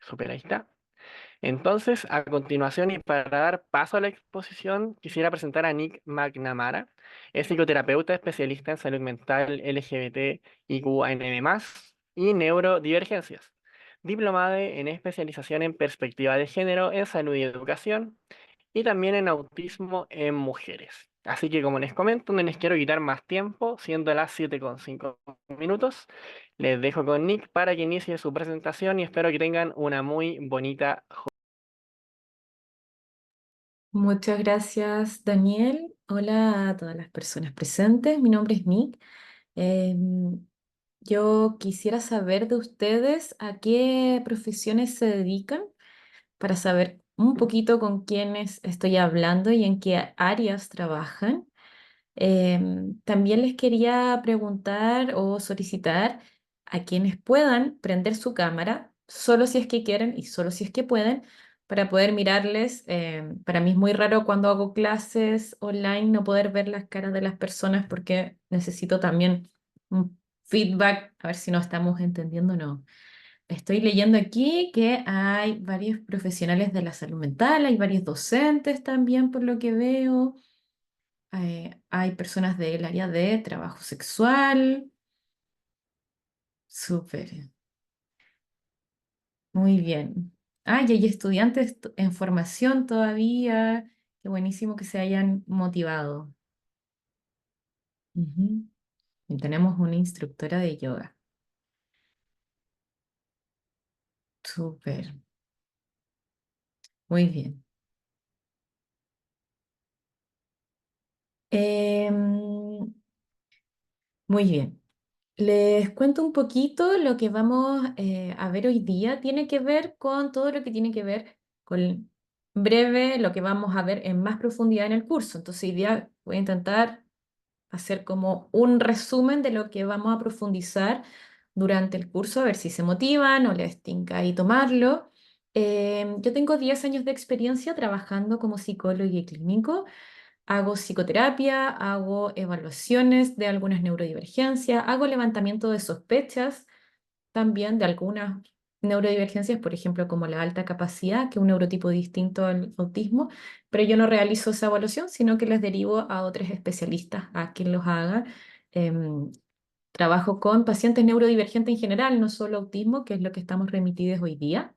Súper, ahí está. Entonces, a continuación y para dar paso a la exposición, quisiera presentar a Nick McNamara. Es psicoterapeuta especialista en salud mental LGBT, IQANM+, y neurodivergencias. Diplomada en especialización en perspectiva de género en salud y educación y también en autismo en mujeres. Así que como les comento, no les quiero quitar más tiempo, siendo las 7:05 minutos. Les dejo con Nick para que inicie su presentación y espero que tengan una muy bonita. Muchas gracias, Daniel. Hola a todas las personas presentes. Mi nombre es Nick. Yo quisiera saber de ustedes a qué profesiones se dedican para saber un poquito con quiénes estoy hablando y en qué áreas trabajan. También les quería preguntar o solicitar a quienes puedan prender su cámara, solo si es que quieren y solo si es que pueden, para poder mirarles. Para mí es muy raro cuando hago clases online no poder ver las caras de las personas porque necesito también un feedback, a ver si nos estamos entendiendo o no. Estoy leyendo aquí que hay varios profesionales de la salud mental, hay varios docentes también por lo que veo. Hay personas del área de trabajo sexual. Súper, muy bien. Y hay estudiantes en formación todavía. Qué buenísimo que se hayan motivado. Ujú. Y tenemos una instructora de yoga. Súper, muy bien. Em, Muy bien. Les cuento un poquito lo que vamos a ver hoy día. Tiene que ver con todo lo que tiene que ver con breve, lo que vamos a ver en más profundidad en el curso. Entonces, hoy día voy a intentar hacer como un resumen de lo que vamos a profundizar durante el curso, a ver si se motivan o les tinca y tomarlo. Yo tengo 10 años de experiencia trabajando como psicólogo y clínico. Hago psicoterapia, hago evaluaciones de algunas neurodivergencias, hago levantamiento de sospechas también de algunas neurodivergencias, por ejemplo, como la alta capacidad, que es un neurotipo distinto al autismo, pero yo no realizo esa evaluación, sino que les derivo a otros especialistas a quien los haga. Em, Trabajo con pacientes neurodivergentes en general, no solo autismo, que es lo que estamos remitidos hoy día,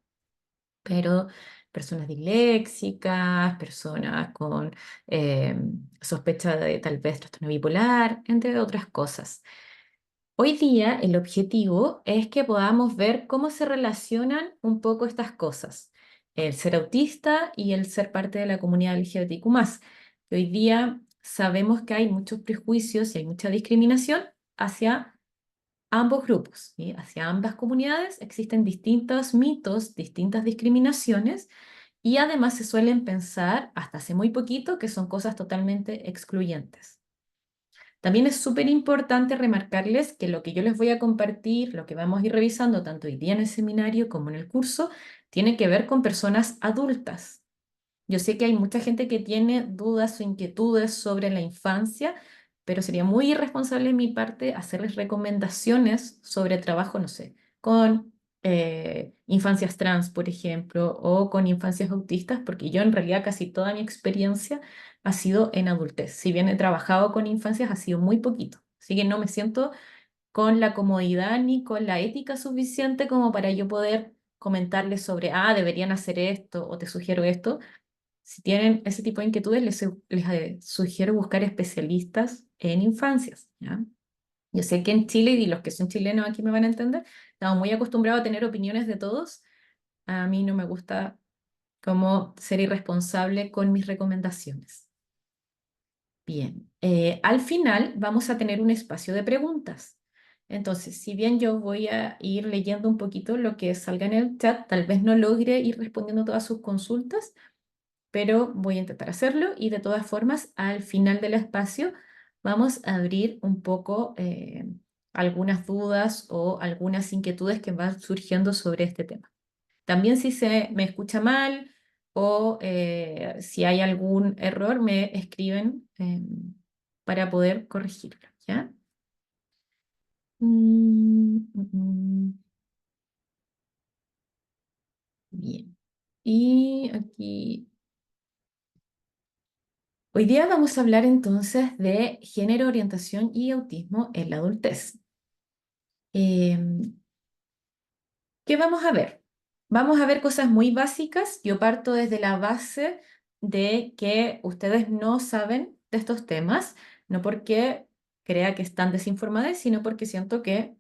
pero personas disléxicas, personas con eh, sospecha de tal vez trastorno bipolar, entre otras cosas. Hoy día el objetivo es que podamos ver cómo se relacionan un poco estas cosas, el ser autista y el ser parte de la comunidad LGBTQ+. Hoy día sabemos que hay muchos prejuicios y hay mucha discriminación hacia ambos grupos, ¿sí? Hacia ambas comunidades existen distintos mitos, distintas discriminaciones y además se suelen pensar hasta hace muy poquito que son cosas totalmente excluyentes. También es súper importante remarcarles que lo que yo les voy a compartir, lo que vamos a ir revisando tanto hoy día en el seminario como en el curso, tiene que ver con personas adultas. Yo sé que hay mucha gente que tiene dudas o inquietudes sobre la infancia, pero sería muy irresponsable de mi parte hacerles recomendaciones sobre trabajo, no sé, con infancias trans, por ejemplo, o con infancias autistas, porque yo en realidad casi toda mi experiencia ha sido en adultez. Si bien he trabajado con infancias, ha sido muy poquito. Así que no me siento con la comodidad ni con la ética suficiente como para yo poder comentarles sobre, deberían hacer esto o te sugiero esto. Si tienen ese tipo de inquietudes, les sugiero buscar especialistas en infancias, ¿ya? Yo sé que en Chile, y los que son chilenos aquí me van a entender, estamos muy acostumbrados a tener opiniones de todos. A mí no me gusta como ser irresponsable con mis recomendaciones. Bien, al final vamos a tener un espacio de preguntas. Entonces, si bien yo voy a ir leyendo un poquito lo que salga en el chat, tal vez no logre ir respondiendo todas sus consultas, pero voy a intentar hacerlo y de todas formas al final del espacio vamos a abrir un poco algunas dudas o algunas inquietudes que van surgiendo sobre este tema. También si se me escucha mal o si hay algún error me escriben para poder corregirlo, ¿ya? Mm, mm, mm. Bien. Y aquí, hoy día vamos a hablar entonces de género, orientación y autismo en la adultez. Em, ¿Qué vamos a ver? Vamos a ver cosas muy básicas. Yo parto desde la base de que ustedes no saben de estos temas, no porque crea que están desinformadas, sino porque siento que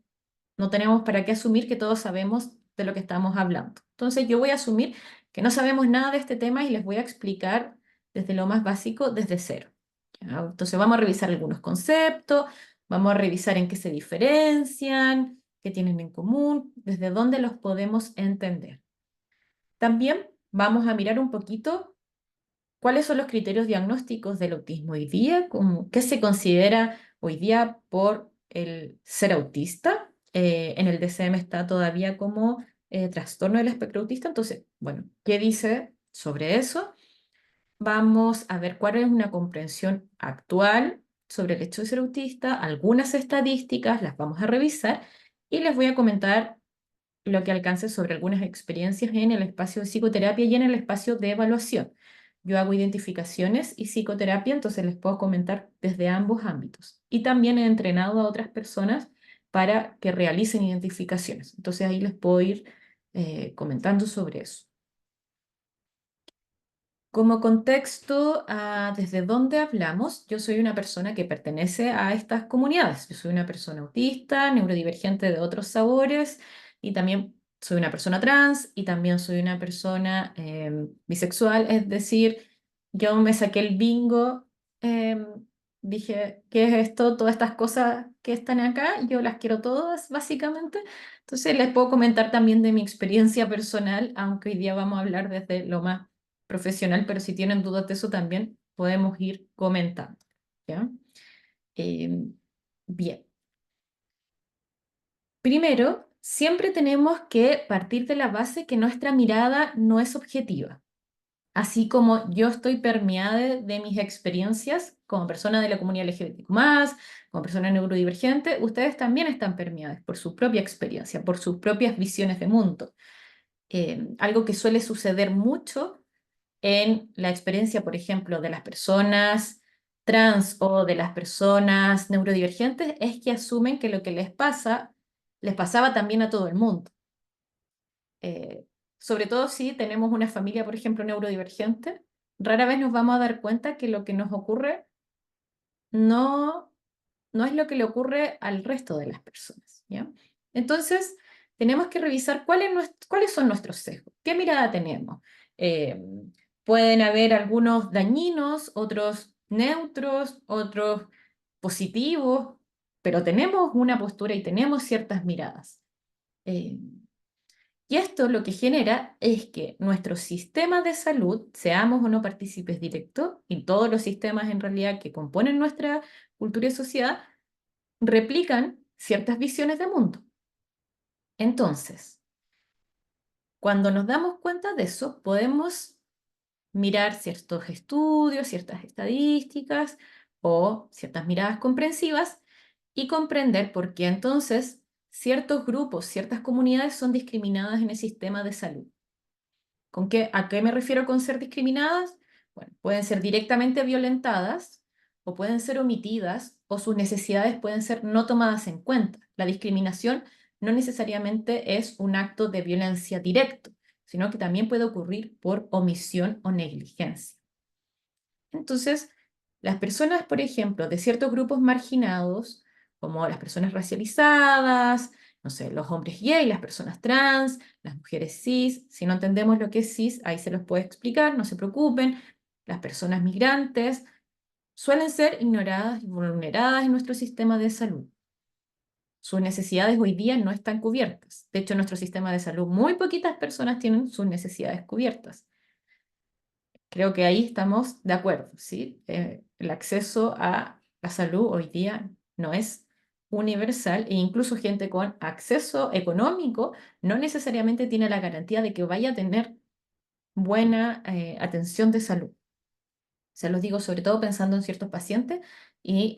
no tenemos para qué asumir que todos sabemos de lo que estamos hablando. Entonces yo voy a asumir que no sabemos nada de este tema y les voy a explicar desde lo más básico, desde cero. ¿Ya? Entonces vamos a revisar algunos conceptos, vamos a revisar en qué se diferencian, qué tienen en común, desde dónde los podemos entender. También vamos a mirar un poquito cuáles son los criterios diagnósticos del autismo hoy día, qué se considera hoy día por el ser autista. En el DSM está todavía como trastorno del espectro autista. Entonces, bueno, ¿qué dice sobre eso? Vamos a ver cuál es una comprensión actual sobre el hecho de ser autista, algunas estadísticas, las vamos a revisar y les voy a comentar lo que alcance sobre algunas experiencias en el espacio de psicoterapia y en el espacio de evaluación. Yo hago identificaciones y psicoterapia, entonces les puedo comentar desde ambos ámbitos. Y también he entrenado a otras personas para que realicen identificaciones. Entonces ahí les puedo ir comentando sobre eso. Como contexto, desde dónde hablamos, yo soy una persona que pertenece a estas comunidades. Yo soy una persona autista, neurodivergente de otros sabores y también soy una persona trans y también soy una persona bisexual. Es decir, yo me saqué el bingo, em, dije, ¿qué es esto? Todas estas cosas que están acá, yo las quiero todas, básicamente. Entonces les puedo comentar también de mi experiencia personal, aunque hoy día vamos a hablar desde lo más profesional, pero si tienen dudas de eso también podemos ir comentando. ¿Ya? Eh, bien, primero, siempre tenemos que partir de la base que nuestra mirada no es objetiva. Así como yo estoy permeada de mis experiencias como persona de la comunidad LGBTQ+, como persona neurodivergente, ustedes también están permeadas por su propia experiencia, por sus propias visiones de mundo. Algo que suele suceder mucho en la experiencia, por ejemplo, de las personas trans o de las personas neurodivergentes es que asumen que lo que les pasa les pasaba también a todo el mundo. Eh, Sobre todo si tenemos una familia, por ejemplo, neurodivergente, rara vez nos vamos a dar cuenta que lo que nos ocurre no, no es lo que le ocurre al resto de las personas, ¿ya? Entonces, tenemos que revisar cuáles son nuestros sesgos, qué mirada tenemos. Eh, Pueden haber algunos dañinos, otros neutros, otros positivos, pero tenemos una postura y tenemos ciertas miradas. Eh, y esto lo que genera es que nuestro sistema de salud, seamos o no partícipes directos, y todos los sistemas en realidad que componen nuestra cultura y sociedad, replican ciertas visiones de mundo. Entonces, cuando nos damos cuenta de eso, podemos mirar ciertos estudios, ciertas estadísticas o ciertas miradas comprensivas y comprender por qué entonces ciertos grupos, ciertas comunidades son discriminadas en el sistema de salud. ¿A qué me refiero con ser discriminadas? Bueno, pueden ser directamente violentadas o pueden ser omitidas o sus necesidades pueden ser no tomadas en cuenta. La discriminación no necesariamente es un acto de violencia directo, sino que también puede ocurrir por omisión o negligencia. Entonces, las personas, por ejemplo, de ciertos grupos marginados, como las personas racializadas, no sé, los hombres gay, las personas trans, las mujeres cis, si no entendemos lo que es cis, ahí se los puedo explicar, no se preocupen, las personas migrantes, suelen ser ignoradas y vulneradas en nuestro sistema de salud. Sus necesidades hoy día no están cubiertas. De hecho, en nuestro sistema de salud muy poquitas personas tienen sus necesidades cubiertas. Creo que ahí estamos de acuerdo, ¿sí? El acceso a la salud hoy día no es universal e incluso gente con acceso económico no necesariamente tiene la garantía de que vaya a tener buena atención de salud. Se los digo sobre todo pensando en ciertos pacientes y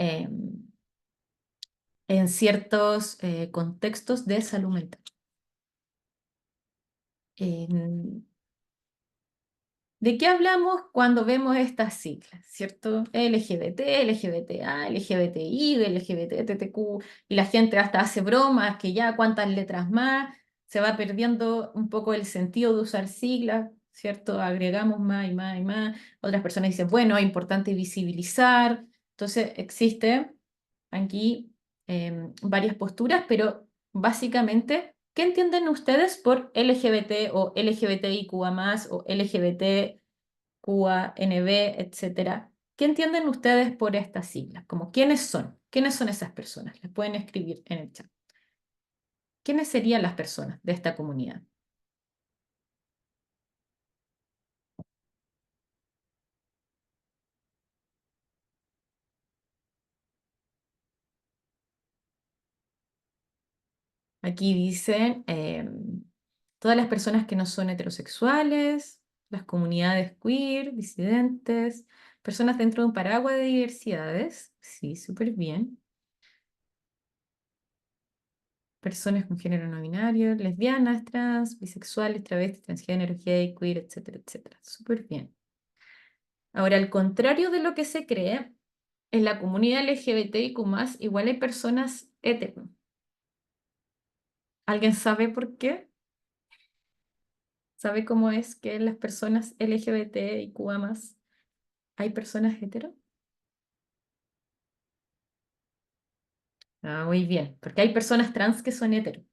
en ciertos contextos de salud mental. ¿De qué hablamos cuando vemos estas siglas, cierto? LGBT, LGBTA, LGBTI, LGBTTQ, y la gente hasta hace bromas que ya cuántas letras más, se va perdiendo un poco el sentido de usar siglas, ¿cierto? Agregamos más y más y más. Otras personas dicen, bueno, es importante visibilizar. Entonces, existe aquí varias posturas, pero básicamente, ¿qué entienden ustedes por LGBT o LGBTIQA+, o LGBTQANB, etcétera? ¿Qué entienden ustedes por estas siglas? Como, ¿quiénes son? ¿Quiénes son esas personas? Les pueden escribir en el chat. ¿Quiénes serían las personas de esta comunidad? Aquí dicen todas las personas que no son heterosexuales, las comunidades queer, disidentes, personas dentro de un paraguas de diversidades. Sí, súper bien. Personas con género no binario, lesbianas, trans, bisexuales, travestis, transgénero, gay, queer, etcétera, etcétera. Súper bien. Ahora, al contrario de lo que se cree, en la comunidad LGBTIQ+, igual hay personas hetero. ¿Alguien sabe por qué? ¿Sabe cómo es que en las personas LGBTIQ+, hay personas hetero? Ah, muy bien, porque hay personas trans que son hetero.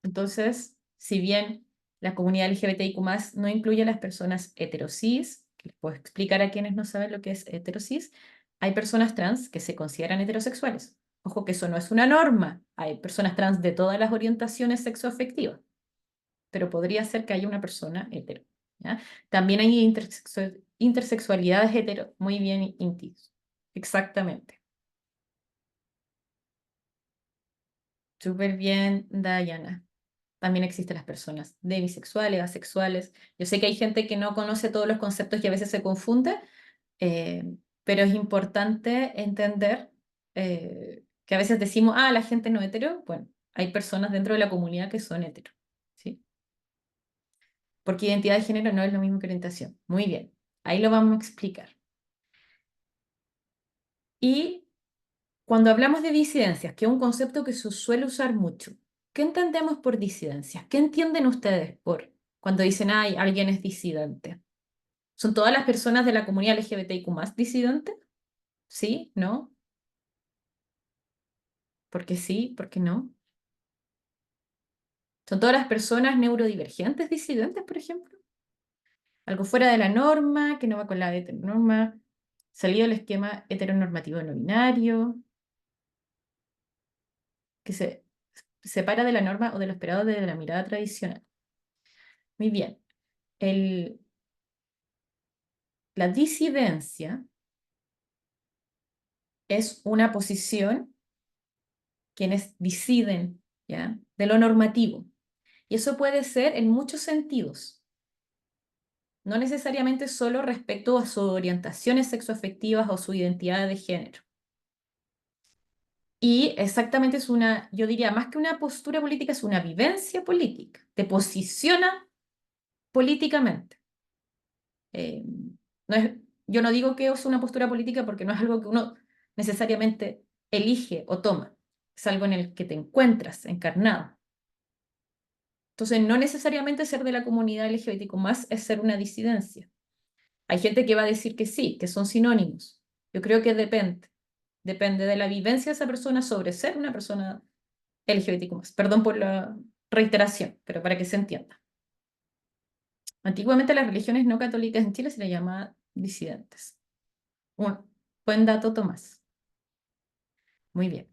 Entonces, si bien la comunidad LGBTIQ+, no incluye a las personas heterosis, que les puedo explicar a quienes no saben lo que es heterosis, hay personas trans que se consideran heterosexuales. Ojo que eso no es una norma. Hay personas trans de todas las orientaciones sexoafectivas, pero podría ser que haya una persona hetero. ¿Ya? También hay intersexualidades hetero, muy bien, Intis. Exactamente. Súper bien, Diana. También existen las personas demisexuales, asexuales. Yo sé que hay gente que no conoce todos los conceptos y a veces se confunde, eh, pero es importante entender que a veces decimos, ah, la gente no hetero. Bueno, hay personas dentro de la comunidad que son hetero, ¿sí? Porque identidad de género no es lo mismo que orientación. Muy bien, ahí lo vamos a explicar. Y cuando hablamos de disidencias, que es un concepto que se suele usar mucho, ¿qué entendemos por disidencias? ¿Qué entienden ustedes por cuando dicen, ay, alguien es disidente? ¿Son todas las personas de la comunidad LGBTIQ+ disidentes? ¿Sí? ¿No? ¿Por qué sí? ¿Por qué no? ¿Son todas las personas neurodivergentes disidentes, por ejemplo? Algo fuera de la norma, que no va con la heteronorma, salido del esquema heteronormativo no binario, que se separa de la norma o de lo esperado desde la mirada tradicional. Muy bien. La disidencia es una posición quienes deciden, ¿ya? De lo normativo. Y eso puede ser en muchos sentidos, no necesariamente solo respecto a sus orientaciones sexoafectivas o su identidad de género. Y exactamente es una, yo diría, más que una postura política, es una vivencia política. Te posiciona políticamente. Eh, no es, yo no digo que es una postura política porque no es algo que uno necesariamente elige o toma. Es algo en el que te encuentras encarnado. Entonces, no necesariamente ser de la comunidad LGBTQ+ es ser una disidencia. Hay gente que va a decir que sí, que son sinónimos. Yo creo que depende. Depende de la vivencia de esa persona sobre ser una persona LGBTQ+. Perdón por la reiteración, pero para que se entienda. Antiguamente las religiones no católicas en Chile se les llamaba disidentes. Un buen dato, Tomás. Muy bien.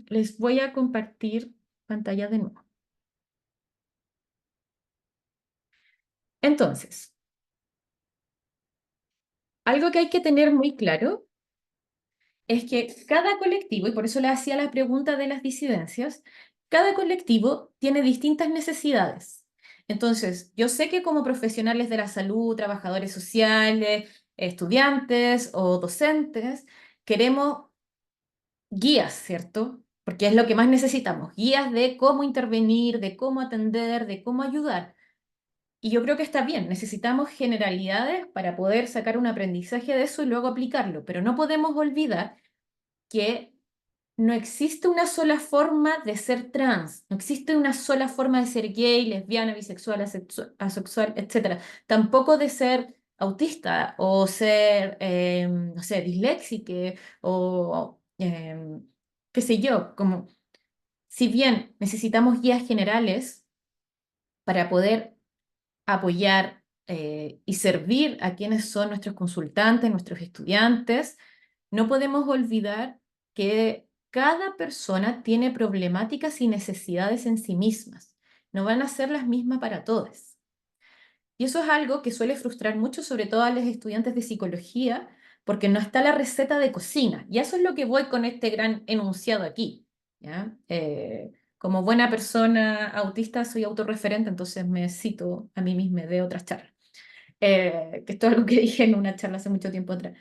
Les voy a compartir pantalla de nuevo. Entonces, algo que hay que tener muy claro es que cada colectivo, y por eso le hacía la pregunta de las disidencias, cada colectivo tiene distintas necesidades. Entonces, yo sé que como profesionales de la salud, trabajadores sociales, estudiantes o docentes, queremos guías, ¿cierto? porque es lo que más necesitamos, guías de cómo intervenir, de cómo atender, de cómo ayudar. Y yo creo que está bien, necesitamos generalidades para poder sacar un aprendizaje de eso y luego aplicarlo, pero no podemos olvidar que no existe una sola forma de ser trans, no existe una sola forma de ser gay, lesbiana, bisexual, asexual, etcétera. Tampoco de ser autista o ser, no sé, disléxico o qué sé yo, como si bien necesitamos guías generales para poder apoyar y servir a quienes son nuestros consultantes, nuestros estudiantes, no podemos olvidar que cada persona tiene problemáticas y necesidades en sí mismas. No van a ser las mismas para todos. Y eso es algo que suele frustrar mucho, sobre todo a los estudiantes de psicología, porque no está la receta de cocina. Y eso es lo que voy con este gran enunciado aquí. ¿Ya? Como buena persona autista soy autorreferente, entonces me cito a mí misma de otras charlas. Que esto es algo que dije en una charla hace mucho tiempo atrás.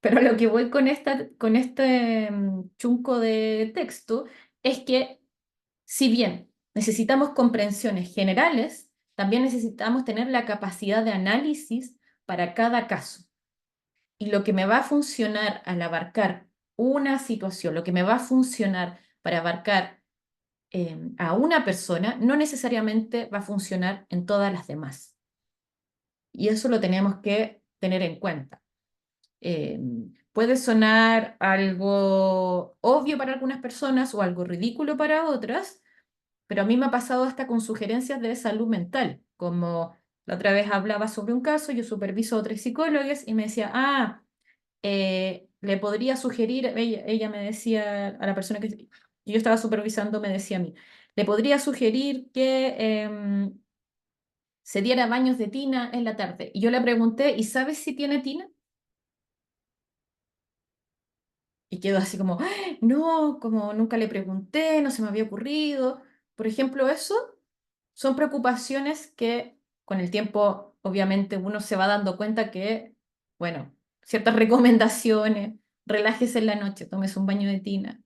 Pero lo que voy con este chunco de texto es que si bien necesitamos comprensiones generales, también necesitamos tener la capacidad de análisis para cada caso. Y lo que me va a funcionar al abarcar una situación, lo que me va a funcionar para abarcar a una persona, no necesariamente va a funcionar en todas las demás. Y eso lo tenemos que tener en cuenta. Eh, Puede sonar algo obvio para algunas personas o algo ridículo para otras, pero a mí me ha pasado hasta con sugerencias de salud mental, como la otra vez hablaba sobre un caso, yo superviso a otros psicólogos y me decía, le podría sugerir, ella me decía a la persona que yo estaba supervisando, me decía a mí, le podría sugerir que se diera baños de tina en la tarde. Y yo le pregunté, ¿y sabes si tiene tina? Y quedó así como, "Ay, no, como nunca le pregunté, no se me había ocurrido". Por ejemplo, eso son preocupaciones que con el tiempo, obviamente, uno se va dando cuenta que, bueno, ciertas recomendaciones, relájese en la noche, tómese un baño de tina.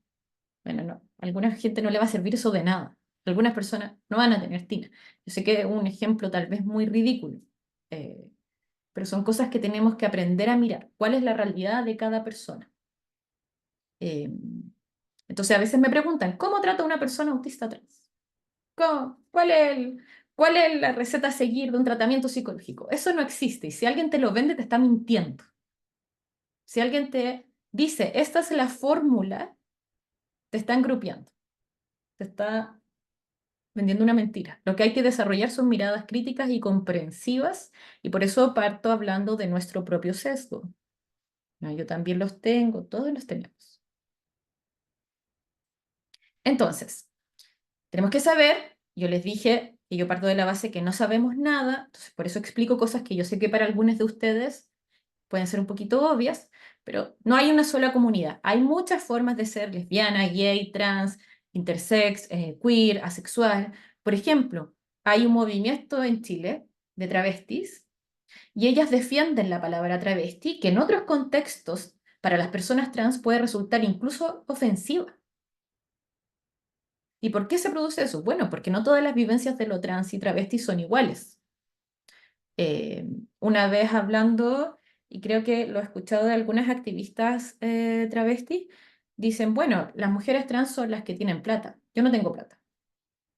Bueno, no, a alguna gente no le va a servir eso de nada. Algunas personas no van a tener tina. Yo sé que es un ejemplo tal vez muy ridículo, eh, pero son cosas que tenemos que aprender a mirar. ¿Cuál es la realidad de cada persona? Eh, entonces, a veces me preguntan, ¿cómo trata una persona autista trans? ¿Cuál es la receta a seguir de un tratamiento psicológico? Eso no existe. Y si alguien te lo vende, te está mintiendo. Si alguien te dice, esta es la fórmula, te está engrupiando. Te está vendiendo una mentira. Lo que hay que desarrollar son miradas críticas y comprensivas. Y por eso parto hablando de nuestro propio sesgo. ¿No? Yo también los tengo, todos los tenemos. Entonces, tenemos que saber, yo les dije que yo parto de la base que no sabemos nada, entonces por eso explico cosas que yo sé que para algunos de ustedes pueden ser un poquito obvias, pero no hay una sola comunidad. Hay muchas formas de ser lesbiana, gay, trans, intersex, queer, asexual. Por ejemplo, hay un movimiento en Chile de travestis y ellas defienden la palabra travesti, que en otros contextos para las personas trans puede resultar incluso ofensiva. ¿Y por qué se produce eso? Bueno, porque no todas las vivencias de lo trans y travesti son iguales. Eh, una vez hablando, y creo que lo he escuchado de algunas activistas travestis, dicen, bueno, las mujeres trans son las que tienen plata. Yo no tengo plata,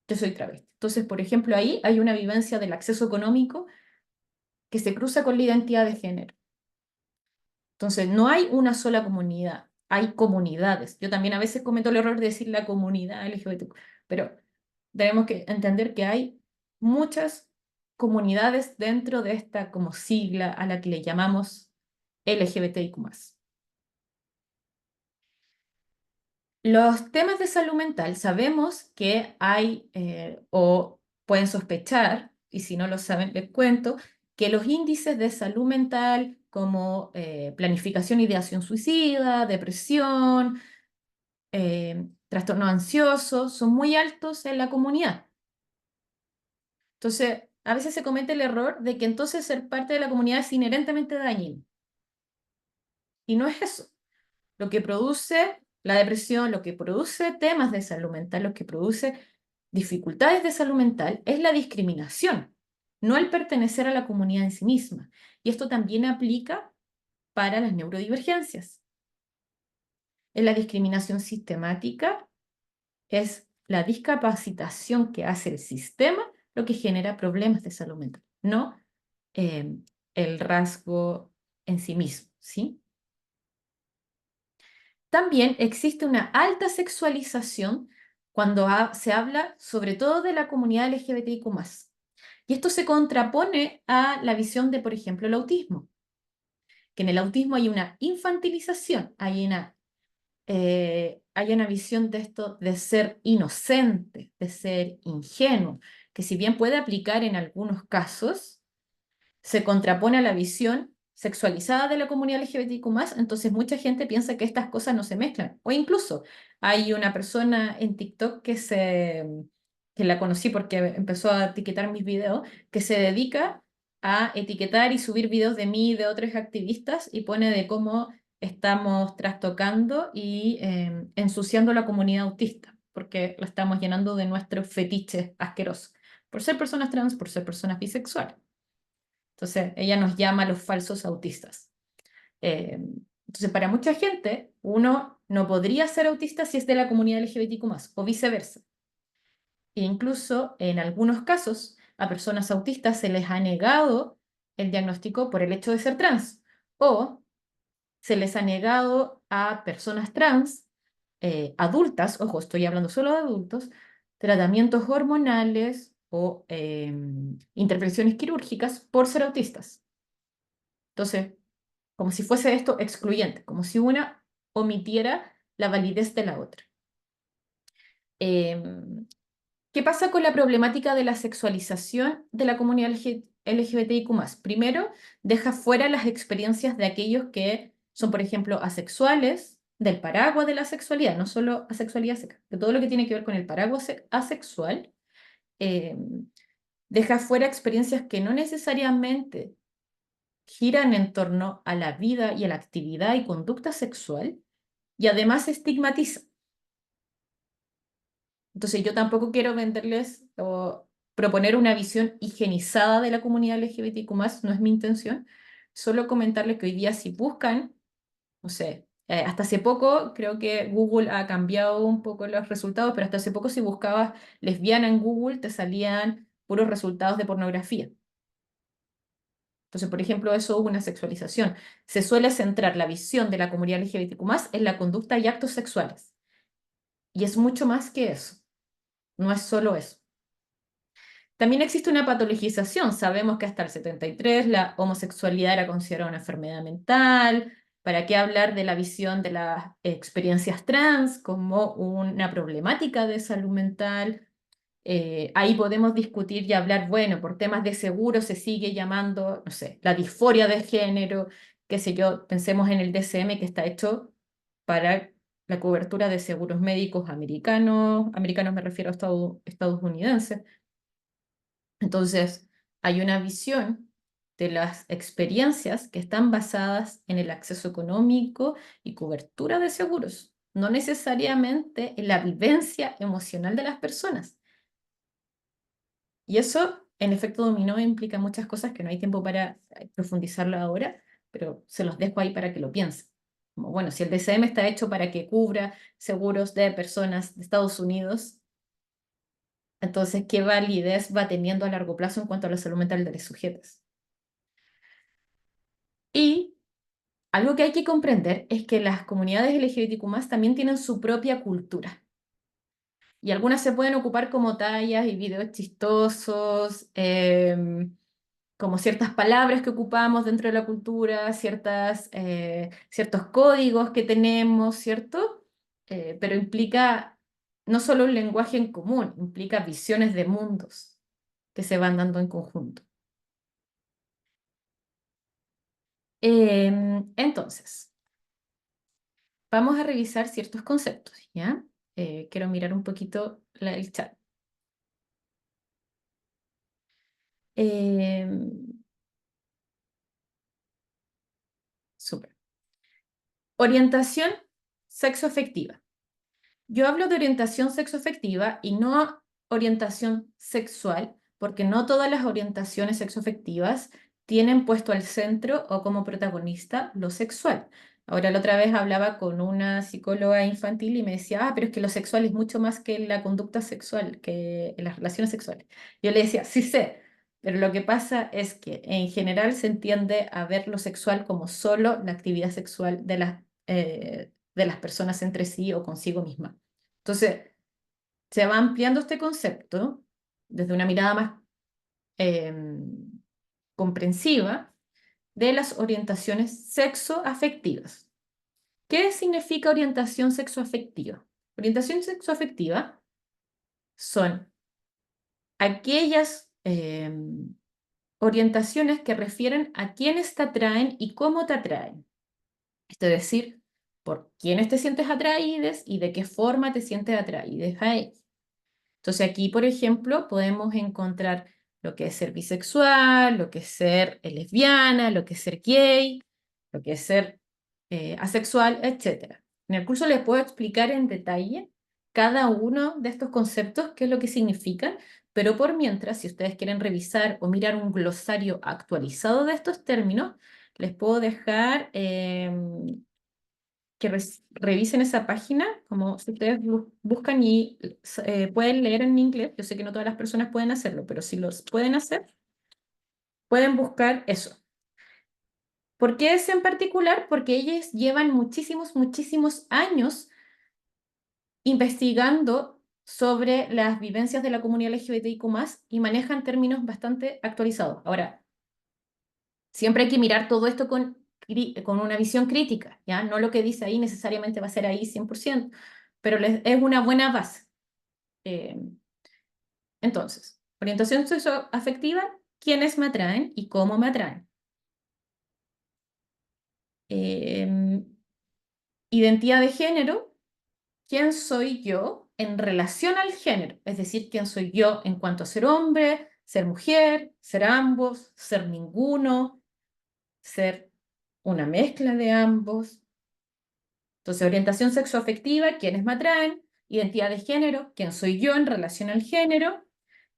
yo soy travesti. Entonces, por ejemplo, ahí hay una vivencia del acceso económico que se cruza con la identidad de género. Entonces, no hay una sola comunidad, hay comunidades. Yo también a veces cometo el error de decir la comunidad LGBTQ, pero tenemos que entender que hay muchas comunidades dentro de esta como sigla a la que le llamamos LGBTIQ+. Los temas de salud mental sabemos que hay o pueden sospechar, y si no lo saben les cuento, que los índices de salud mental como planificación, ideación suicida, depresión, trastorno ansioso, son muy altos en la comunidad. Entonces, a veces se comete el error de que entonces ser parte de la comunidad es inherentemente dañino. Y no es eso. Lo que produce La depresión lo que produce temas de salud mental, lo que produce dificultades de salud mental es la discriminación, no el pertenecer a la comunidad en sí misma. Y esto también aplica para las neurodivergencias. En la discriminación sistemática es la discapacitación que hace el sistema lo que genera problemas de salud mental, no eh, el rasgo en sí mismo, ¿sí? También existe una alta sexualización cuando se habla sobre todo de la comunidad LGBTIQ+. Y esto se contrapone a la visión de, por ejemplo, el autismo, que en el autismo hay una infantilización, hay una visión de esto de ser inocente, de ser ingenuo, que si bien puede aplicar en algunos casos, se contrapone a la visión sexualizada de la comunidad LGBTQ+, entonces mucha gente piensa que estas cosas no se mezclan. O incluso hay una persona en TikTok que la conocí porque empezó a etiquetar mis videos, que se dedica a etiquetar y subir videos de mí y de otros activistas y pone de cómo estamos trastocando y ensuciando la comunidad autista, porque la estamos llenando de nuestros fetiches asquerosos, por ser personas trans, por ser personas bisexuales. Entonces, ella nos llama los falsos autistas. Entonces, para mucha gente, uno no podría ser autista si es de la comunidad LGBTQ+, o viceversa. E incluso, en algunos casos, a personas autistas se les ha negado el diagnóstico por el hecho de ser trans, o se les ha negado a personas trans, adultas, ojo, estoy hablando solo de adultos, tratamientos hormonales o intervenciones quirúrgicas por ser autistas. Entonces, como si fuese esto excluyente, como si una omitiera la validez de la otra. Em, ¿Qué pasa con la problemática de la sexualización de la comunidad LGBTIQ+? Primero, deja fuera las experiencias de aquellos que son, por ejemplo, asexuales, del paraguas de la sexualidad, no solo asexualidad seca, de todo lo que tiene que ver con el paraguas asexual, deja fuera experiencias que no necesariamente giran en torno a la vida y a la actividad y conducta sexual y además estigmatiza. Entonces yo tampoco quiero venderles o proponer una visión higienizada de la comunidad LGBTQ+, no es mi intención, solo comentarles que hoy día si buscan, no sé, hasta hace poco creo que Google ha cambiado un poco los resultados, pero hasta hace poco si buscabas lesbiana en Google te salían puros resultados de pornografía. Entonces, por ejemplo, eso es una sexualización. Se suele centrar la visión de la comunidad LGBTQ+ en la conducta y actos sexuales. Y es mucho más que eso. No es solo eso. También existe una patologización. Sabemos que hasta el 73 la homosexualidad era considerada una enfermedad mental. ¿Para qué hablar de la visión de las experiencias trans como una problemática de salud mental? Ahí podemos discutir y hablar, bueno, por temas de seguro se sigue llamando, no sé, la disforia de género, qué sé yo, pensemos en el DSM que está hecho para la cobertura de seguros médicos americanos, americanos me refiero a estadounidenses. Entonces, hay una visión de las experiencias que están basadas en el acceso económico y cobertura de seguros, no necesariamente en la vivencia emocional de las personas. Y eso, en efecto dominó, implica muchas cosas que no hay tiempo para profundizarlo ahora, pero se los dejo ahí para que lo piensen. Como, bueno, si el DCM está hecho para que cubra seguros de personas de Estados Unidos, entonces, ¿qué validez va teniendo a largo plazo en cuanto a la salud mental de los sujetos? Y algo que hay que comprender es que las comunidades LGBTQ+ también tienen su propia cultura. Y algunas se pueden ocupar como tallas y videos chistosos, como ciertas palabras que ocupamos dentro de la cultura, ciertos códigos que tenemos, ¿cierto? Pero implica no solo un lenguaje en común, implica visiones de mundos que se van dando en conjunto. Entonces, vamos a revisar ciertos conceptos, ¿ya? Quiero mirar un poquito el chat. Em, Súper. Orientación sexoafectiva. Yo hablo de orientación sexoafectiva y no orientación sexual, porque no todas las orientaciones sexoafectivas tienen puesto al centro o como protagonista lo sexual. Ahora, la otra vez hablaba con una psicóloga infantil y me decía, pero es que lo sexual es mucho más que la conducta sexual, que las relaciones sexuales. Yo le decía, sí sé, pero lo que pasa es que en general se entiende a ver lo sexual como solo la actividad sexual de las personas entre sí o consigo misma. Entonces, se va ampliando este concepto desde una mirada más eh, comprensiva de las orientaciones sexoafectivas. ¿Qué significa orientación sexoafectiva? Orientación sexoafectiva son aquellas orientaciones que refieren a quiénes te atraen y cómo te atraen. Es decir, por quiénes te sientes atraídes y de qué forma te sientes atraídes a ellos. Entonces aquí, por ejemplo, podemos encontrar lo que es ser bisexual, lo que es ser lesbiana, lo que es ser gay, lo que es ser asexual, etc. En el curso les puedo explicar en detalle cada uno de estos conceptos, qué es lo que significan, pero por mientras, si ustedes quieren revisar o mirar un glosario actualizado de estos términos, les puedo dejar que revisen esa página, como si ustedes buscan y pueden leer en inglés. Yo sé que no todas las personas pueden hacerlo, pero si los pueden hacer, pueden buscar eso. ¿Por qué ese en particular? Porque ellos llevan muchísimos, muchísimos años investigando sobre las vivencias de la comunidad LGBTIQ+, y manejan términos bastante actualizados. Ahora, siempre hay que mirar todo esto con una visión crítica, ¿ya? No lo que dice ahí necesariamente va a ser ahí 100%, pero es una buena base. Eh, entonces, orientación sexoafectiva, quiénes me atraen y cómo me atraen. Eh, Identidad de género, quién soy yo en relación al género, es decir, quién soy yo en cuanto a ser hombre, ser mujer, ser ambos, ser ninguno, ser una mezcla de ambos. Entonces, orientación sexoafectiva, quiénes me atraen, identidad de género, quién soy yo en relación al género,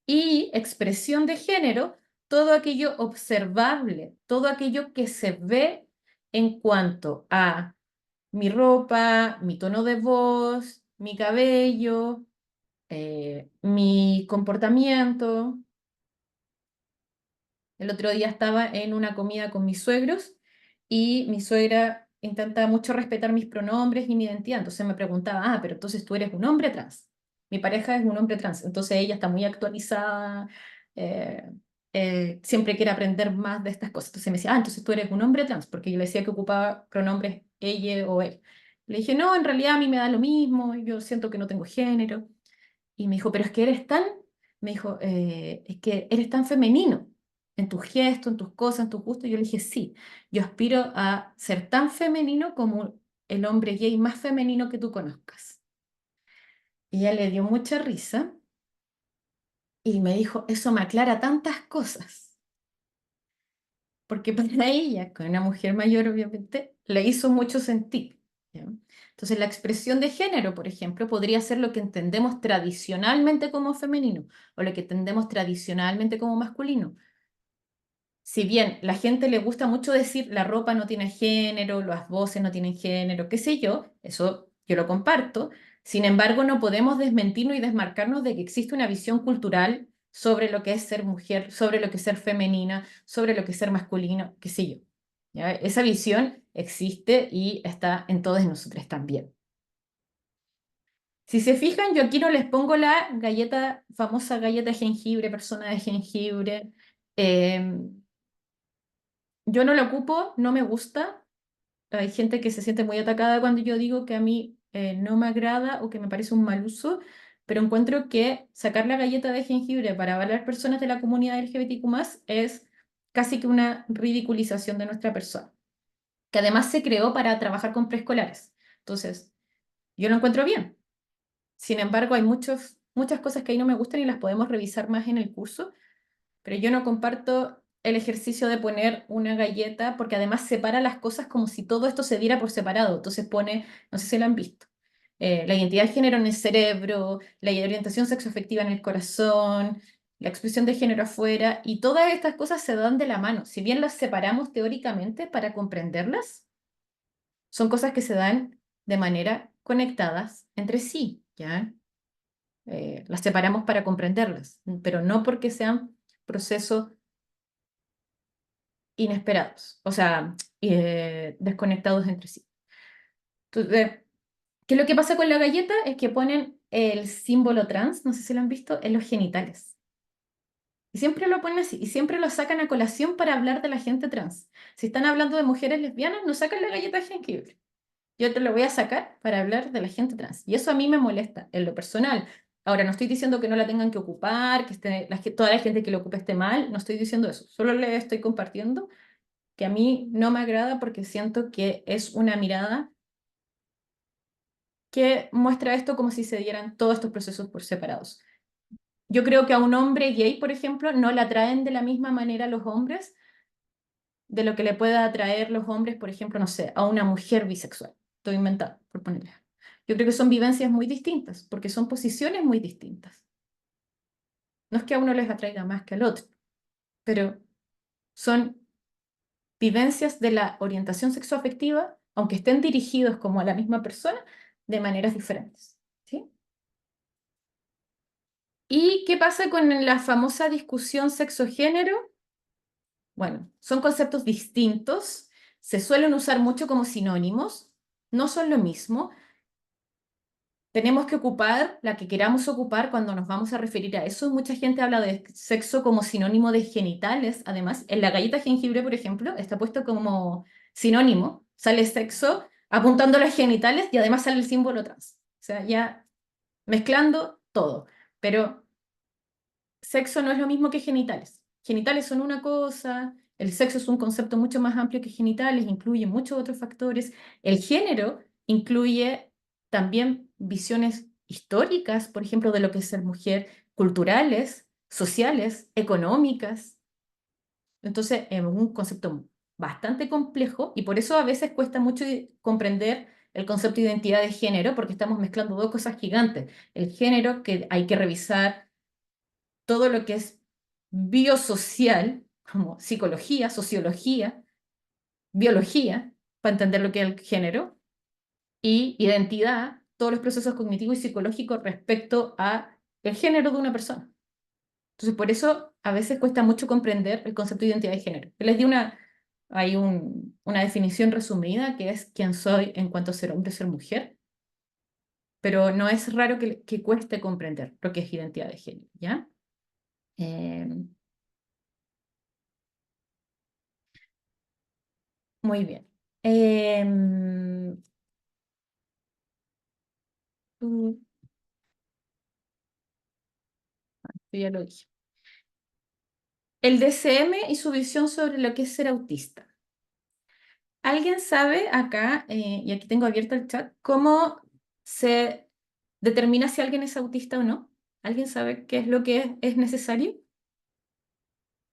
y expresión de género, todo aquello observable, todo aquello que se ve en cuanto a mi ropa, mi tono de voz, mi cabello, mi comportamiento. El otro día estaba en una comida con mis suegros y mi suegra intenta mucho respetar mis pronombres y mi identidad. Entonces me preguntaba, pero entonces tú eres un hombre trans. Mi pareja es un hombre trans. Entonces ella está muy actualizada, eh, siempre quiere aprender más de estas cosas. Entonces me decía, entonces tú eres un hombre trans, porque yo le decía que ocupaba pronombres ella o él. Le dije, no, en realidad a mí me da lo mismo, yo siento que no tengo género. Y me dijo, pero es que me dijo, es que eres tan femenino en tus gestos, en tus cosas, en tus gustos. Y yo le dije, sí, yo aspiro a ser tan femenino como el hombre gay más femenino que tú conozcas. Y ella le dio mucha risa y me dijo, eso me aclara tantas cosas. Porque para ella, con una mujer mayor, obviamente, le hizo mucho sentido. ¿Ya? Entonces, la expresión de género, por ejemplo, podría ser lo que entendemos tradicionalmente como femenino o lo que entendemos tradicionalmente como masculino. Si bien la gente le gusta mucho decir la ropa no tiene género, las voces no tienen género, qué sé yo, eso yo lo comparto. Sin embargo, no podemos desmentirnos y desmarcarnos de que existe una visión cultural sobre lo que es ser mujer, sobre lo que es ser femenina, sobre lo que es ser masculino, qué sé yo. ¿Ya? Esa visión existe y está en todos nosotros también. Si se fijan, yo aquí no les pongo la galleta, famosa galleta de jengibre, persona de jengibre. Eh, yo no la ocupo, no me gusta. Hay gente que se siente muy atacada cuando yo digo que a mí no me agrada o que me parece un mal uso, pero encuentro que sacar la galleta de jengibre para avalar personas de la comunidad LGBTQ+, es casi que una ridiculización de nuestra persona, que además se creó para trabajar con preescolares. Entonces, yo lo encuentro bien. Sin embargo, hay muchas cosas que ahí no me gustan y las podemos revisar más en el curso, pero yo no comparto el ejercicio de poner una galleta, porque además separa las cosas como si todo esto se diera por separado. Entonces pone, no sé si lo han visto, la identidad de género en el cerebro, la orientación sexoafectiva en el corazón, la expresión de género afuera, y todas estas cosas se dan de la mano. Si bien las separamos teóricamente para comprenderlas, son cosas que se dan de manera conectadas entre sí, ¿ya? Las separamos para comprenderlas, pero no porque sean procesos inesperados, o sea, desconectados entre sí. Entonces, ¿qué es lo que pasa con la galleta? Es que ponen el símbolo trans, no sé si lo han visto, en los genitales. Y siempre lo ponen así, y siempre lo sacan a colación para hablar de la gente trans. Si están hablando de mujeres lesbianas, no sacan la galleta de jengibre. Yo te lo voy a sacar para hablar de la gente trans. Y eso a mí me molesta, en lo personal. Ahora, no estoy diciendo que no la tengan que ocupar, que toda la gente que lo ocupe esté mal, no estoy diciendo eso. Solo le estoy compartiendo que a mí no me agrada porque siento que es una mirada que muestra esto como si se dieran todos estos procesos por separados. Yo creo que a un hombre gay, por ejemplo, no le atraen de la misma manera los hombres de lo que le pueda atraer los hombres, por ejemplo, no sé, a una mujer bisexual. Estoy inventando, por ponerle. Yo creo que son vivencias muy distintas, porque son posiciones muy distintas. No es que a uno les atraiga más que al otro, pero son vivencias de la orientación sexoafectiva, aunque estén dirigidos como a la misma persona, de maneras diferentes. ¿Sí? ¿Y qué pasa con la famosa discusión sexo-género? Bueno, son conceptos distintos, se suelen usar mucho como sinónimos, no son lo mismo. Tenemos que ocupar la que queramos ocupar cuando nos vamos a referir a eso. Mucha gente habla de sexo como sinónimo de genitales. Además, en la galleta jengibre, por ejemplo, está puesto como sinónimo. Sale sexo apuntando a los genitales y además sale el símbolo trans. O sea, ya mezclando todo. Pero sexo no es lo mismo que genitales. Genitales son una cosa, el sexo es un concepto mucho más amplio que genitales, incluye muchos otros factores. El género incluye también visiones históricas, por ejemplo, de lo que es ser mujer, culturales, sociales, económicas. Entonces, es un concepto bastante complejo y por eso a veces cuesta mucho comprender el concepto de identidad de género, porque estamos mezclando dos cosas gigantes. El género, que hay que revisar todo lo que es biosocial, como psicología, sociología, biología, para entender lo que es el género, y identidad, todos los procesos cognitivos y psicológicos respecto a el género de una persona. Entonces, por eso a veces cuesta mucho comprender el concepto de identidad de género. Yo les di una definición resumida que es quién soy en cuanto a ser hombre o ser mujer, pero no es raro que cueste comprender lo que es identidad de género, ¿ya? Eh, Muy bien. Mm, yo ya lo dije. El DCM y su visión sobre lo que es ser autista. ¿Alguien sabe acá, y aquí tengo abierto el chat, cómo se determina si alguien es autista o no? ¿Alguien sabe qué es lo que es necesario?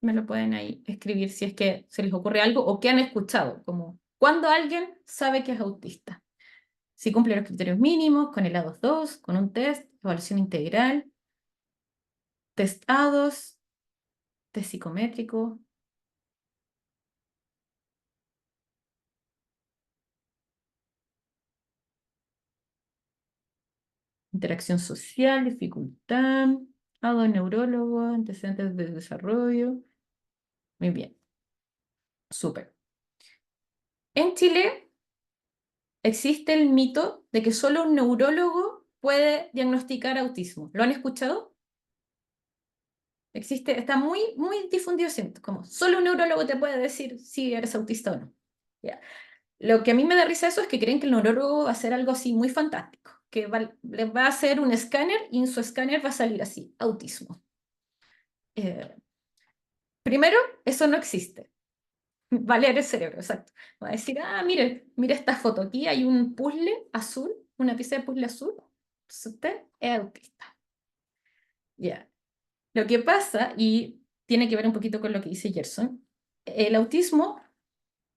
Me lo pueden ahí escribir si es que se les ocurre algo o qué han escuchado, como cuándo alguien sabe que es autista. Si cumple los criterios mínimos, con el A22, con un test, evaluación integral, test A2, test psicométrico, interacción social, dificultad, neurólogo, antecedentes de desarrollo. Muy bien, súper. En Chile existe el mito de que solo un neurólogo puede diagnosticar autismo. ¿Lo han escuchado? Existe, está muy, muy difundido, siento, como solo un neurólogo te puede decir si eres autista o no. Ya. Lo que a mí me da risa eso es que creen que el neurólogo va a hacer algo así muy fantástico, que le va a hacer un escáner y en su escáner va a salir así, autismo. Eh, Primero, eso no existe. Va a leer el cerebro, exacto. Va a decir, ah, mire, mire esta foto. Aquí hay un puzzle azul, una pieza de puzzle azul. Entonces usted es autista. Ya. Lo que pasa, y tiene que ver un poquito con lo que dice Gerson, el autismo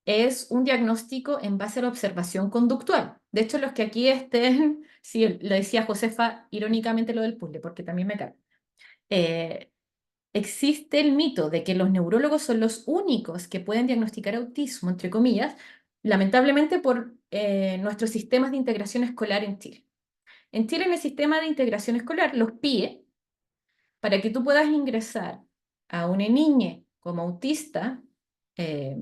es un diagnóstico en base a la observación conductual. De hecho, los que aquí estén, sí, lo decía Josefa irónicamente lo del puzzle, porque también me cae. Eh, Existe el mito de que los neurólogos son los únicos que pueden diagnosticar autismo, entre comillas, lamentablemente por nuestros sistemas de integración escolar en Chile. En Chile, en el sistema de integración escolar, los PIE, para que tú puedas ingresar a una niña como autista, eh,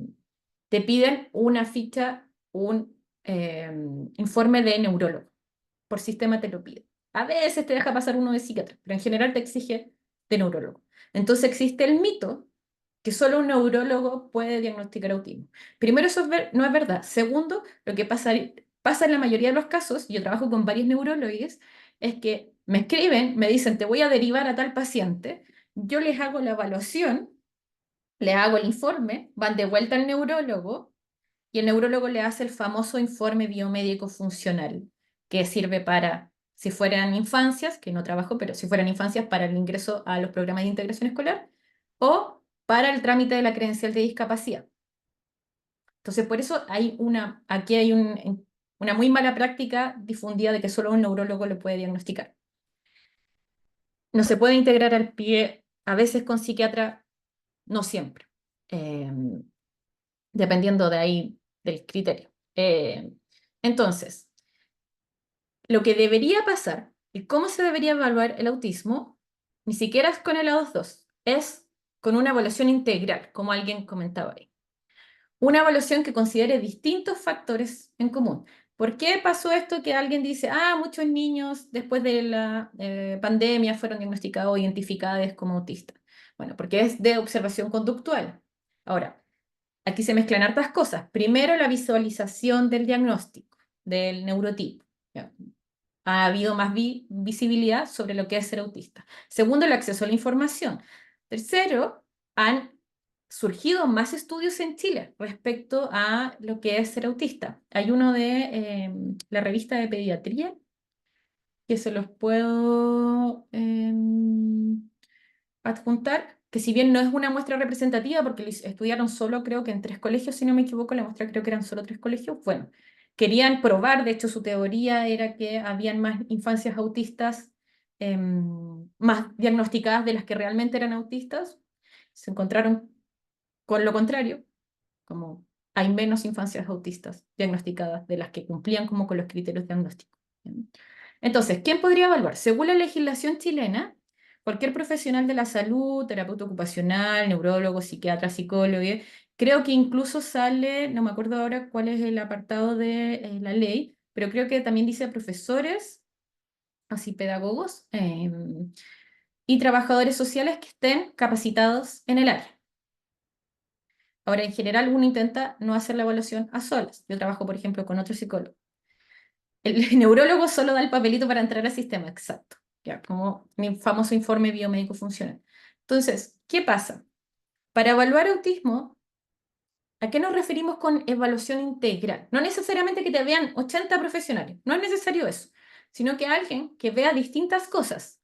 te piden una ficha, un informe de neurólogo. Por sistema te lo pide. A veces te deja pasar uno de psiquiatra, pero en general te exige de neurólogo. Entonces existe el mito que solo un neurólogo puede diagnosticar autismo. Primero, eso no es verdad. Segundo, lo que pasa en la mayoría de los casos, yo trabajo con varios neurólogos, es que me escriben, me dicen, te voy a derivar a tal paciente, yo les hago la evaluación, les hago el informe, van de vuelta al neurólogo y el neurólogo le hace el famoso informe biomédico funcional, que sirve para, si fueran infancias, que no trabajo, pero si fueran infancias, para el ingreso a los programas de integración escolar, o para el trámite de la credencial de discapacidad. Entonces, por eso aquí hay una muy mala práctica difundida de que solo un neurólogo lo puede diagnosticar. No se puede integrar al pie, a veces con psiquiatra, no siempre. Eh, Dependiendo de ahí del criterio. Entonces, lo que debería pasar y cómo se debería evaluar el autismo, ni siquiera es con el A2-2, es con una evaluación integral, como alguien comentaba ahí. Una evaluación que considere distintos factores en común. ¿Por qué pasó esto que alguien dice, muchos niños después de la pandemia fueron diagnosticados o identificados como autistas? Bueno, porque es de observación conductual. Ahora, aquí se mezclan hartas cosas. Primero, la visualización del diagnóstico, del neurotipo. ¿Ya? Ha habido más visibilidad sobre lo que es ser autista. Segundo, el acceso a la información. Tercero, han surgido más estudios en Chile respecto a lo que es ser autista. Hay uno de la revista de pediatría que se los puedo adjuntar, que si bien no es una muestra representativa, porque estudiaron solo creo que en 3 colegios, si no me equivoco, la muestra creo que eran solo 3 colegios, bueno, querían probar, de hecho su teoría era que habían más infancias autistas, más diagnosticadas de las que realmente eran autistas, se encontraron con lo contrario, como hay menos infancias autistas diagnosticadas de las que cumplían como con los criterios diagnósticos. Entonces, ¿quién podría evaluar? Según la legislación chilena, cualquier profesional de la salud, terapeuta ocupacional, neurólogo, psiquiatra, psicólogo, creo que incluso sale, no me acuerdo ahora cuál es el apartado de la ley, pero creo que también dice profesores, así pedagogos, y trabajadores sociales que estén capacitados en el área. Ahora, en general, uno intenta no hacer la evaluación a solas. Yo trabajo, por ejemplo, con otro psicólogo. El neurólogo solo da el papelito para entrar al sistema, exacto. Ya, como mi famoso informe biomédico funcional. Entonces, ¿qué pasa? Para evaluar autismo, ¿a qué nos referimos con evaluación integral? No necesariamente que te vean 80 profesionales, no es necesario eso, sino que alguien que vea distintas cosas.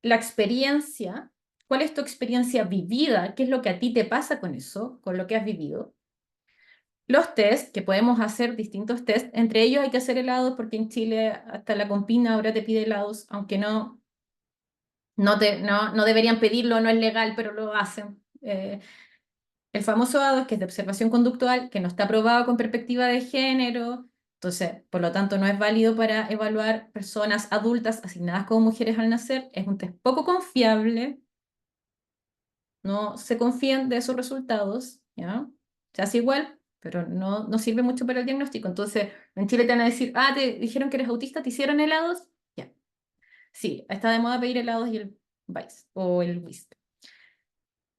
La experiencia, ¿cuál es tu experiencia vivida? ¿Qué es lo que a ti te pasa con eso, con lo que has vivido? Los test, que podemos hacer distintos test, entre ellos hay que hacer helados porque en Chile hasta la Compina ahora te pide helados, aunque no deberían pedirlo, no es legal, pero lo hacen. El famoso ADOS, que es de observación conductual, que no está aprobado con perspectiva de género, entonces, por lo tanto, no es válido para evaluar personas adultas asignadas como mujeres al nacer, es un test poco confiable, no se confían de esos resultados, ¿ya? Se hace igual, pero no sirve mucho para el diagnóstico. Entonces, en Chile te van a decir, te dijeron que eres autista, ¿te hicieron helados? Ya. Sí, está de moda pedir helados y el Vice o el Whisk.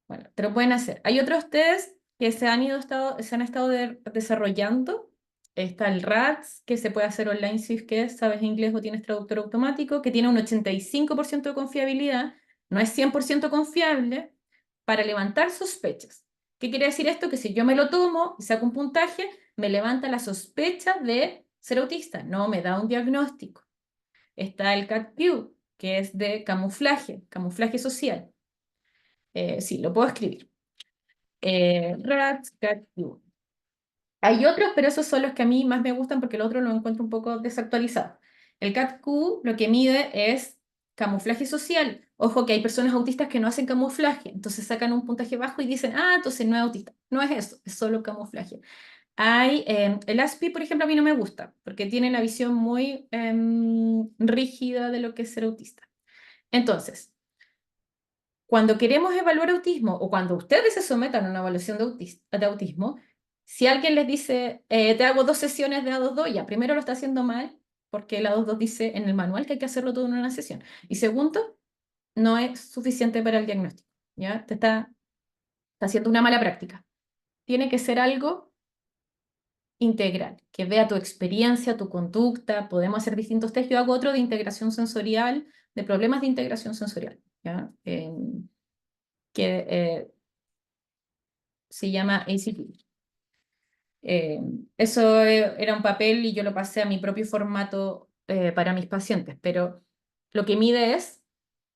Bueno, te lo pueden hacer. Hay otros test que se han estado desarrollando. Está el RATS, que se puede hacer online si es que sabes inglés o tienes traductor automático, que tiene un 85% de confiabilidad. No es 100% confiable para levantar sospechas. ¿Qué quiere decir esto? Que si yo me lo tomo y saco un puntaje, me levanta la sospecha de ser autista, no me da un diagnóstico. Está el CAT-Q, que es de camuflaje social. Sí, lo puedo escribir. Rats, Cat, Q. Hay otros, pero esos son los que a mí más me gustan porque el otro lo encuentro un poco desactualizado. El CAT-Q lo que mide es camuflaje social. Ojo que hay personas autistas que no hacen camuflaje, entonces sacan un puntaje bajo y dicen, ah, entonces no es autista. No es eso, es solo camuflaje. El ASPI, por ejemplo, a mí no me gusta porque tiene la visión muy rígida de lo que es ser autista. Entonces, cuando queremos evaluar autismo o cuando ustedes se sometan a una evaluación de autismo, si alguien les dice, te hago 2 sesiones de A22, ya, primero lo está haciendo mal, porque el A22 dice en el manual que hay que hacerlo todo en una sesión. Y segundo, no es suficiente para el diagnóstico, ¿ya? Está haciendo una mala práctica. Tiene que ser algo integral, que vea tu experiencia, tu conducta. Podemos hacer distintos test. Yo hago otro de integración sensorial, de problemas de integración sensorial, ¿ya? Que se llama ACT. Eh, Eso era un papel y yo lo pasé a mi propio formato para mis pacientes, pero lo que mide es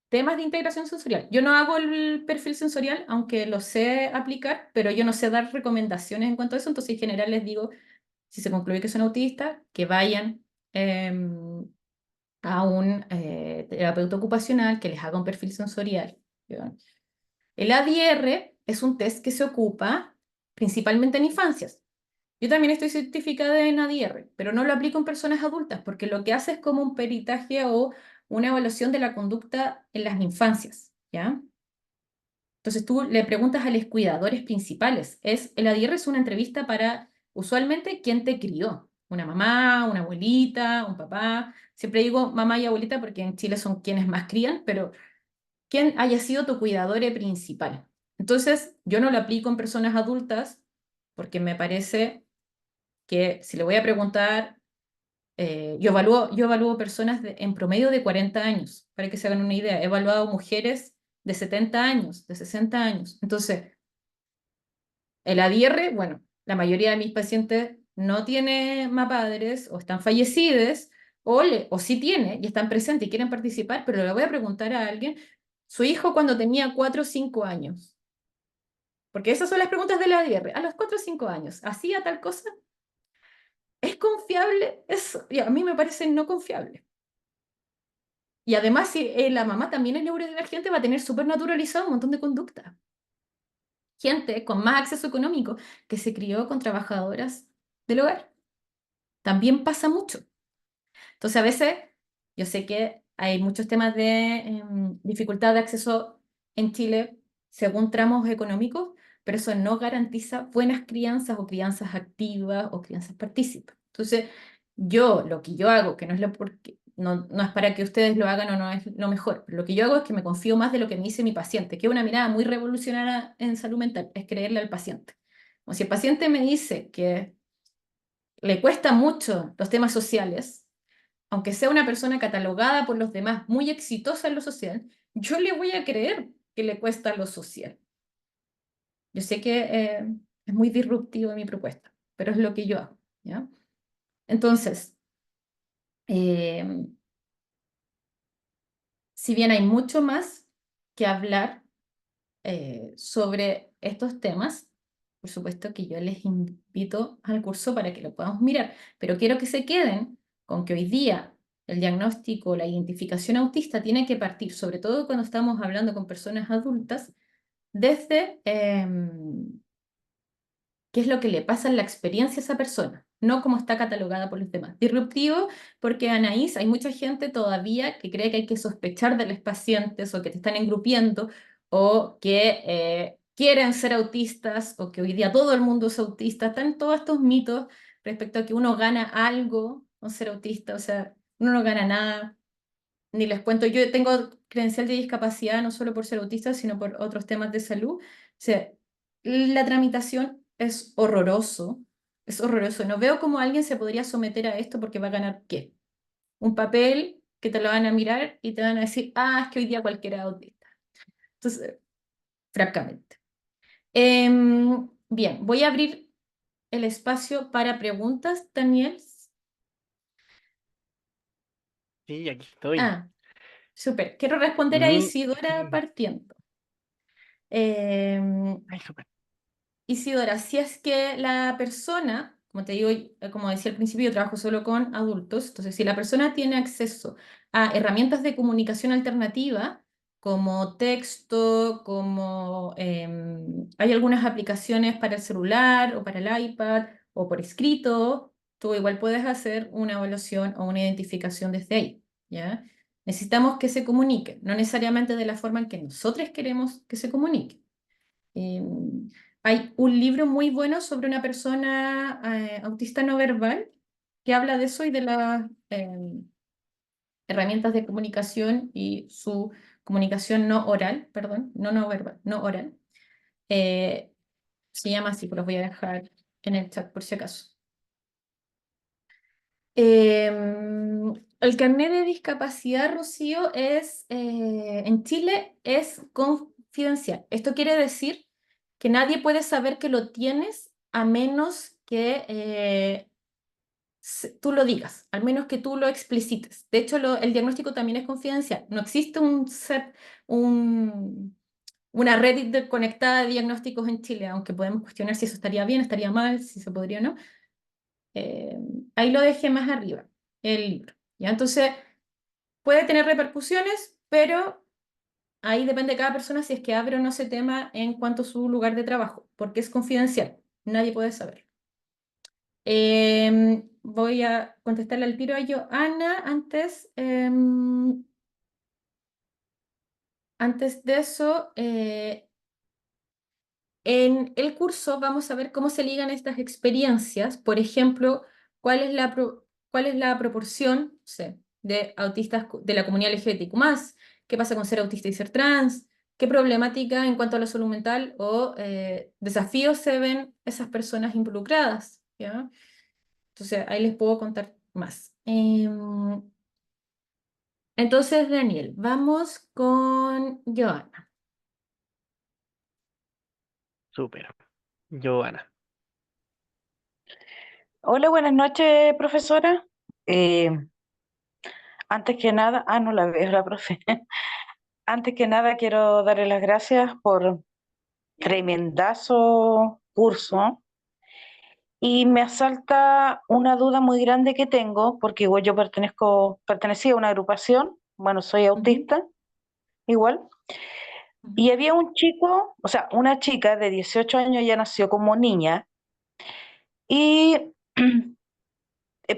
temas de integración sensorial. Yo no hago el perfil sensorial, aunque lo sé aplicar, pero yo no sé dar recomendaciones en cuanto a eso, entonces en general les digo, si se concluye que son autistas, que vayan a un terapeuta ocupacional que les haga un perfil sensorial. ¿Ya? El ADR es un test que se ocupa principalmente en infancias. Yo también estoy certificada en ADR, pero no lo aplico en personas adultas porque lo que hace es como un peritaje o una evaluación de la conducta en las infancias, ¿ya? Entonces tú le preguntas a los cuidadores principales. El ADR es una entrevista para usualmente quién te crió. Una mamá, una abuelita, un papá. Siempre digo mamá y abuelita porque en Chile son quienes más crían, pero quién haya sido tu cuidador principal. Entonces yo no lo aplico en personas adultas porque me parece que si le voy a preguntar, yo evalúo personas en promedio de 40 años, para que se hagan una idea. He evaluado mujeres de 70 años, de 60 años. Entonces, el ADR, bueno, la mayoría de mis pacientes no tiene más padres o están fallecidos o sí tiene y están presentes y quieren participar, pero le voy a preguntar a alguien, su hijo cuando tenía 4 o 5 años, porque esas son las preguntas del ADR, a los 4 o 5 años, ¿hacía tal cosa? ¿Es confiable eso? Y a mí me parece no confiable. Y además, si la mamá también es neurodivergente, va a tener súper naturalizado un montón de conducta. Gente con más acceso económico que se crió con trabajadoras del hogar. También pasa mucho. Entonces, a veces, yo sé que hay muchos temas de dificultad de acceso en Chile según tramos económicos, pero eso no garantiza buenas crianzas o crianzas activas o crianzas partícipes. Entonces, lo que yo hago, que no es no es para que ustedes lo hagan o no es lo mejor, pero lo que yo hago es que me confío más de lo que me dice mi paciente, que es una mirada muy revolucionaria en salud mental, es creerle al paciente. O si el paciente me dice que le cuesta mucho los temas sociales, aunque sea una persona catalogada por los demás muy exitosa en lo social, yo le voy a creer que le cuesta lo social. Yo sé que es muy disruptivo mi propuesta, pero es lo que yo hago, ¿ya? Entonces, eh, si bien hay mucho más que hablar sobre estos temas, por supuesto que yo les invito al curso para que lo podamos mirar, pero quiero que se queden con que hoy día el diagnóstico, la identificación autista tiene que partir, sobre todo cuando estamos hablando con personas adultas, desde qué es lo que le pasa en la experiencia a esa persona, no cómo está catalogada por los demás. Disruptivo, porque Anaís, hay mucha gente todavía que cree que hay que sospechar de los pacientes o que te están engrupiendo o que quieren ser autistas o que hoy día todo el mundo es autista. Están todos estos mitos respecto a que uno gana algo con ser autista, o sea, uno no gana nada. Ni les cuento, yo tengo credencial de discapacidad no solo por ser autista, sino por otros temas de salud. O sea, la tramitación es horroroso, es horroroso. No veo cómo alguien se podría someter a esto porque va a ganar ¿qué? Un papel que te lo van a mirar y te van a decir, ah, es que hoy día cualquiera es autista. Entonces, francamente. Bien, voy a abrir el espacio para preguntas, Daniel. Sí, aquí estoy. Ah, súper. Quiero responder a Mi... Isidora partiendo. Em, Ay, súper. Isidora, si es que la persona, como te digo, como decía al principio, yo trabajo solo con adultos, entonces si la persona tiene acceso a herramientas de comunicación alternativa, como texto, como hay algunas aplicaciones para el celular o para el iPad o por escrito, tú igual puedes hacer una evaluación o una identificación desde ahí, ¿ya? Necesitamos que se comunique, no necesariamente de la forma en que nosotros queremos que se comunique. Eh, Hay un libro muy bueno sobre una persona autista no verbal que habla de eso y de las herramientas de comunicación y su comunicación no oral, perdón, no verbal, no oral. Eh, Se llama así, pero los voy a dejar en el chat por si acaso. El carnet de discapacidad, Rocío, en Chile es confidencial. Esto quiere decir que nadie puede saber que lo tienes a menos que tú lo digas, al menos que tú lo explicites. De hecho, el diagnóstico también es confidencial. No existe un, una red conectada de diagnósticos en Chile, aunque podemos cuestionar si eso estaría bien, estaría mal, si se podría o no. Eh, Ahí lo dejé más arriba, el libro. ¿Ya? Entonces, puede tener repercusiones, pero ahí depende de cada persona si es que abre o no ese tema en cuanto a su lugar de trabajo, porque es confidencial, nadie puede saber. Voy a contestarle al tiro a Joana antes. Antes de eso, en el curso vamos a ver cómo se ligan estas experiencias. Por ejemplo, cuál es la proporción, no sé, de autistas de la comunidad LGBTQ+, qué pasa con ser autista y ser trans, qué problemática en cuanto a la salud mental o desafíos se ven esas personas involucradas, ¿ya? Entonces, ahí les puedo contar más. Entonces, Daniel, vamos con Joana. Súper. Joana. Hola, buenas noches, profesora. Eh, Antes que nada, no la veo, la profe. Antes que nada, quiero darle las gracias por tremendazo curso. Y me asalta una duda muy grande que tengo, porque igual yo pertenecía a una agrupación, bueno, soy Ujú, autista, igual. ujú, Y había un chico, o sea, una chica de 18 años, ya nació como niña, y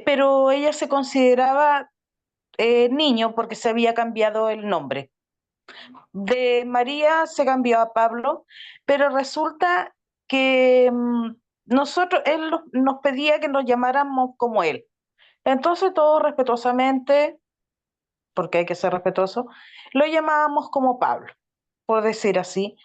pero ella se consideraba niño porque se había cambiado el nombre. De María se cambió a Pablo, pero resulta que nos pedía que nos llamáramos como él. Entonces todos respetuosamente, porque hay que ser respetuoso, lo llamábamos como Pablo, por decir así.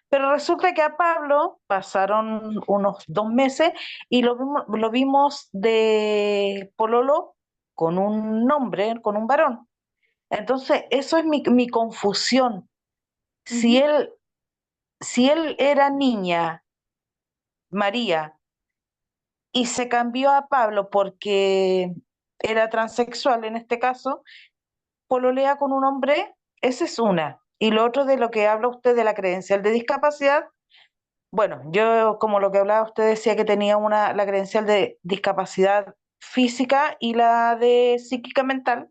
Pero resulta que a Pablo pasaron unos 2 meses y lo vimos de pololo con un nombre, con un varón. Entonces, eso es mi confusión. Si ujú, él, si él era niña, María, y se cambió a Pablo porque era transexual en este caso, pololea con un hombre, esa es una. Y lo otro de lo que habla usted de la credencial de discapacidad, bueno, yo como lo que hablaba usted decía que tenía la credencial de discapacidad física y la de psíquica mental.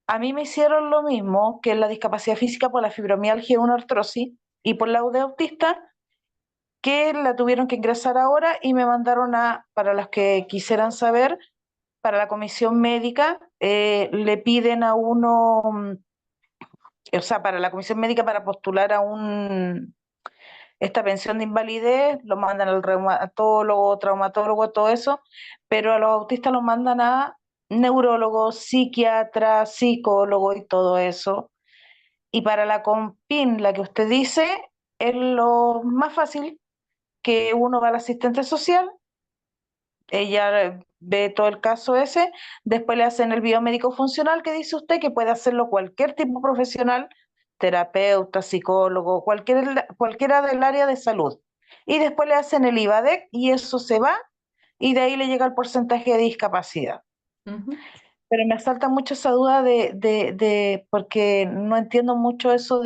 A mí me hicieron lo mismo que la discapacidad física por la fibromialgia y una artrosis y por la UD autista, que la tuvieron que ingresar ahora y me mandaron para las que quisieran saber, para la comisión médica, le piden a uno, o sea, para la comisión médica para postular esta pensión de invalidez, lo mandan al reumatólogo, traumatólogo, todo eso, pero a los autistas los mandan a neurólogos, psiquiatras, psicólogos y todo eso. Y para la COMPIN, la que usted dice, es lo más fácil, que uno va al asistente social, ella ve todo el caso ese, después le hacen el biomédico funcional que dice usted que puede hacerlo cualquier tipo profesional, terapeuta, psicólogo, cualquiera del área de salud. Y después le hacen el IVADEC y eso se va y de ahí le llega el porcentaje de discapacidad. ujú. Pero me asalta mucho esa duda porque no entiendo mucho eso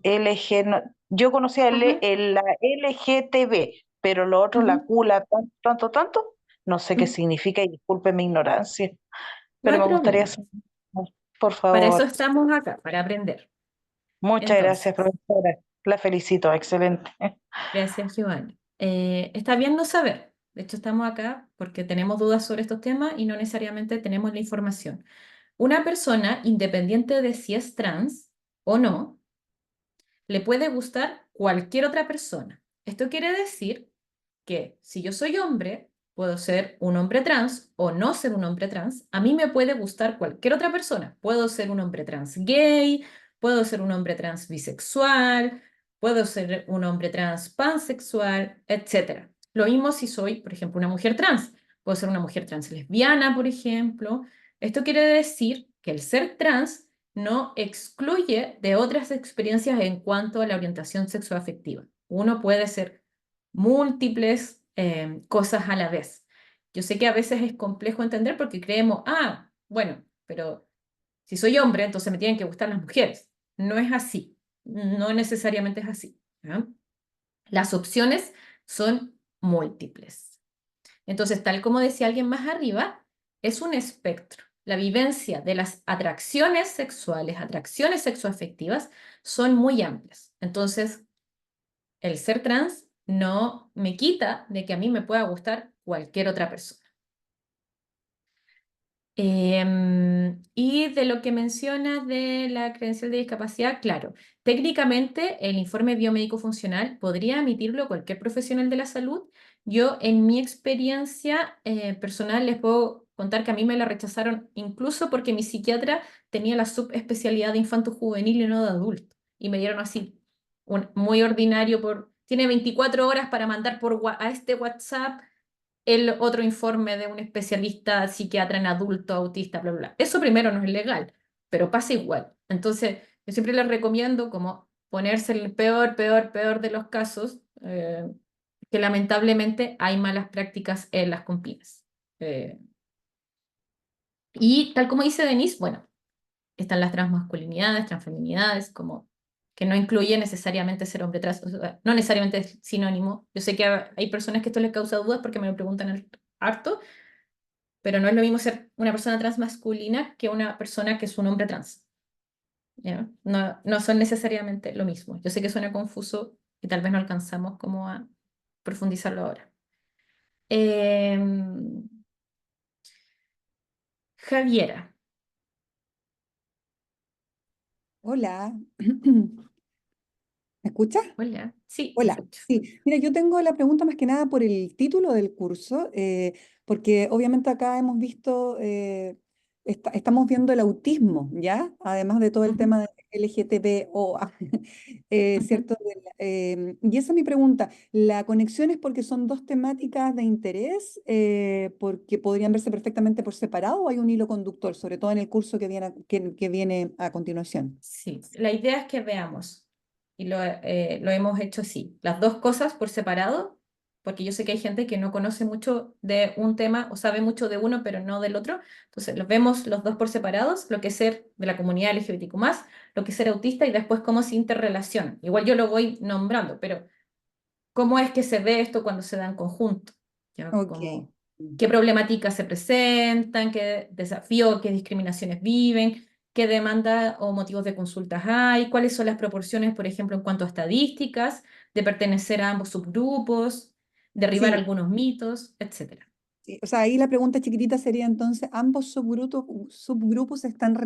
LG, yo conocía Ajá, la LGTB, pero lo otro, la ujú. Q, la tanto, no sé qué significa y disculpe mi ignorancia, No pero hay me gustaría problema. saber, por Para eso favor. estamos acá, para aprender. Muchas gracias, Entonces, profesora. La felicito, excelente. gracias, Giovanni. Está bien no saber. De hecho, estamos acá porque tenemos dudas sobre estos temas y no necesariamente tenemos la información. Una persona, independiente de si es trans o no, le puede gustar cualquier otra persona. Esto quiere decir que si yo soy hombre, puedo ser un hombre trans o no ser un hombre trans. A mí me puede gustar cualquier otra persona. Puedo ser un hombre trans gay, puedo ser un hombre trans bisexual, puedo ser un hombre trans pansexual, etcétera. Lo mismo si soy, por ejemplo, una mujer trans. Puedo ser una mujer trans lesbiana, por ejemplo. Esto quiere decir que el ser trans no excluye de otras experiencias en cuanto a la orientación sexoafectiva. Uno puede ser múltiples cosas a la vez. Yo sé que a veces es complejo entender porque creemos, bueno, pero si soy hombre, entonces me tienen que gustar las mujeres. No es así, no necesariamente es así. ¿Ya? Las opciones son múltiples. Entonces, tal como decía alguien más arriba, es un espectro. La vivencia de las atracciones sexuales, atracciones sexoafectivas, son muy amplias. Entonces, el ser trans no me quita de que a mí me pueda gustar cualquier otra persona. Y de lo que mencionas de la credencial de discapacidad, claro, técnicamente el informe biomédico funcional podría emitirlo cualquier profesional de la salud. Yo en mi experiencia personal les puedo contar que a mí me la rechazaron incluso porque mi psiquiatra tenía la subespecialidad de infanto juvenil y no de adulto. Y me dieron así, muy ordinario, tiene 24 horas para mandar a este WhatsApp el otro informe de un especialista psiquiatra en adulto, autista, bla, bla, bla. Eso primero no es legal, pero pasa igual. Entonces, yo siempre les recomiendo como ponerse el peor de los casos, que lamentablemente hay malas prácticas en las compinas. Eh, y tal como dice Denise, bueno, están las transmasculinidades, transfeminidades, como que no incluye necesariamente ser hombre trans, o sea, no necesariamente es sinónimo. Yo sé que hay personas que esto les causa dudas porque me lo preguntan harto, pero no es lo mismo ser una persona trans masculina que una persona que es un hombre trans. ¿Ya? No, no son necesariamente lo mismo. Yo sé que suena confuso y tal vez no alcanzamos como a profundizarlo ahora. Em, Javiera, Hola, ¿me escuchas? hola, sí, te Hola, escucho. sí. Mira, yo tengo la pregunta más que nada por el título del curso, porque obviamente acá hemos visto, estamos viendo el autismo, ¿ya? Además de todo el Ujú, tema de LGTBO, ujú. ¿cierto? Y esa es mi pregunta. ¿La conexión es porque son dos temáticas de interés, porque podrían verse perfectamente por separado o hay un hilo conductor, sobre todo en el curso que viene a continuación? Sí, la idea es que veamos, y lo hemos hecho así, las dos cosas por separado, porque yo sé que hay gente que no conoce mucho de un tema o sabe mucho de uno, pero no del otro. Entonces, los vemos los dos por separados, lo que es ser de la comunidad LGBTQ+, lo que es ser autista y después cómo se interrelacionan. Igual yo lo voy nombrando, pero cómo es que se ve esto cuando se da en conjunto, ¿ya? Ok. Como qué problemáticas se presentan, qué desafíos, qué discriminaciones viven, qué demandas o motivos de consultas hay, cuáles son las proporciones, por ejemplo, en cuanto a estadísticas, de pertenecer a ambos subgrupos, derribar Sí, algunos mitos, etcétera. sí, o sea, ahí la pregunta chiquitita sería entonces, ¿ambos subgrupos están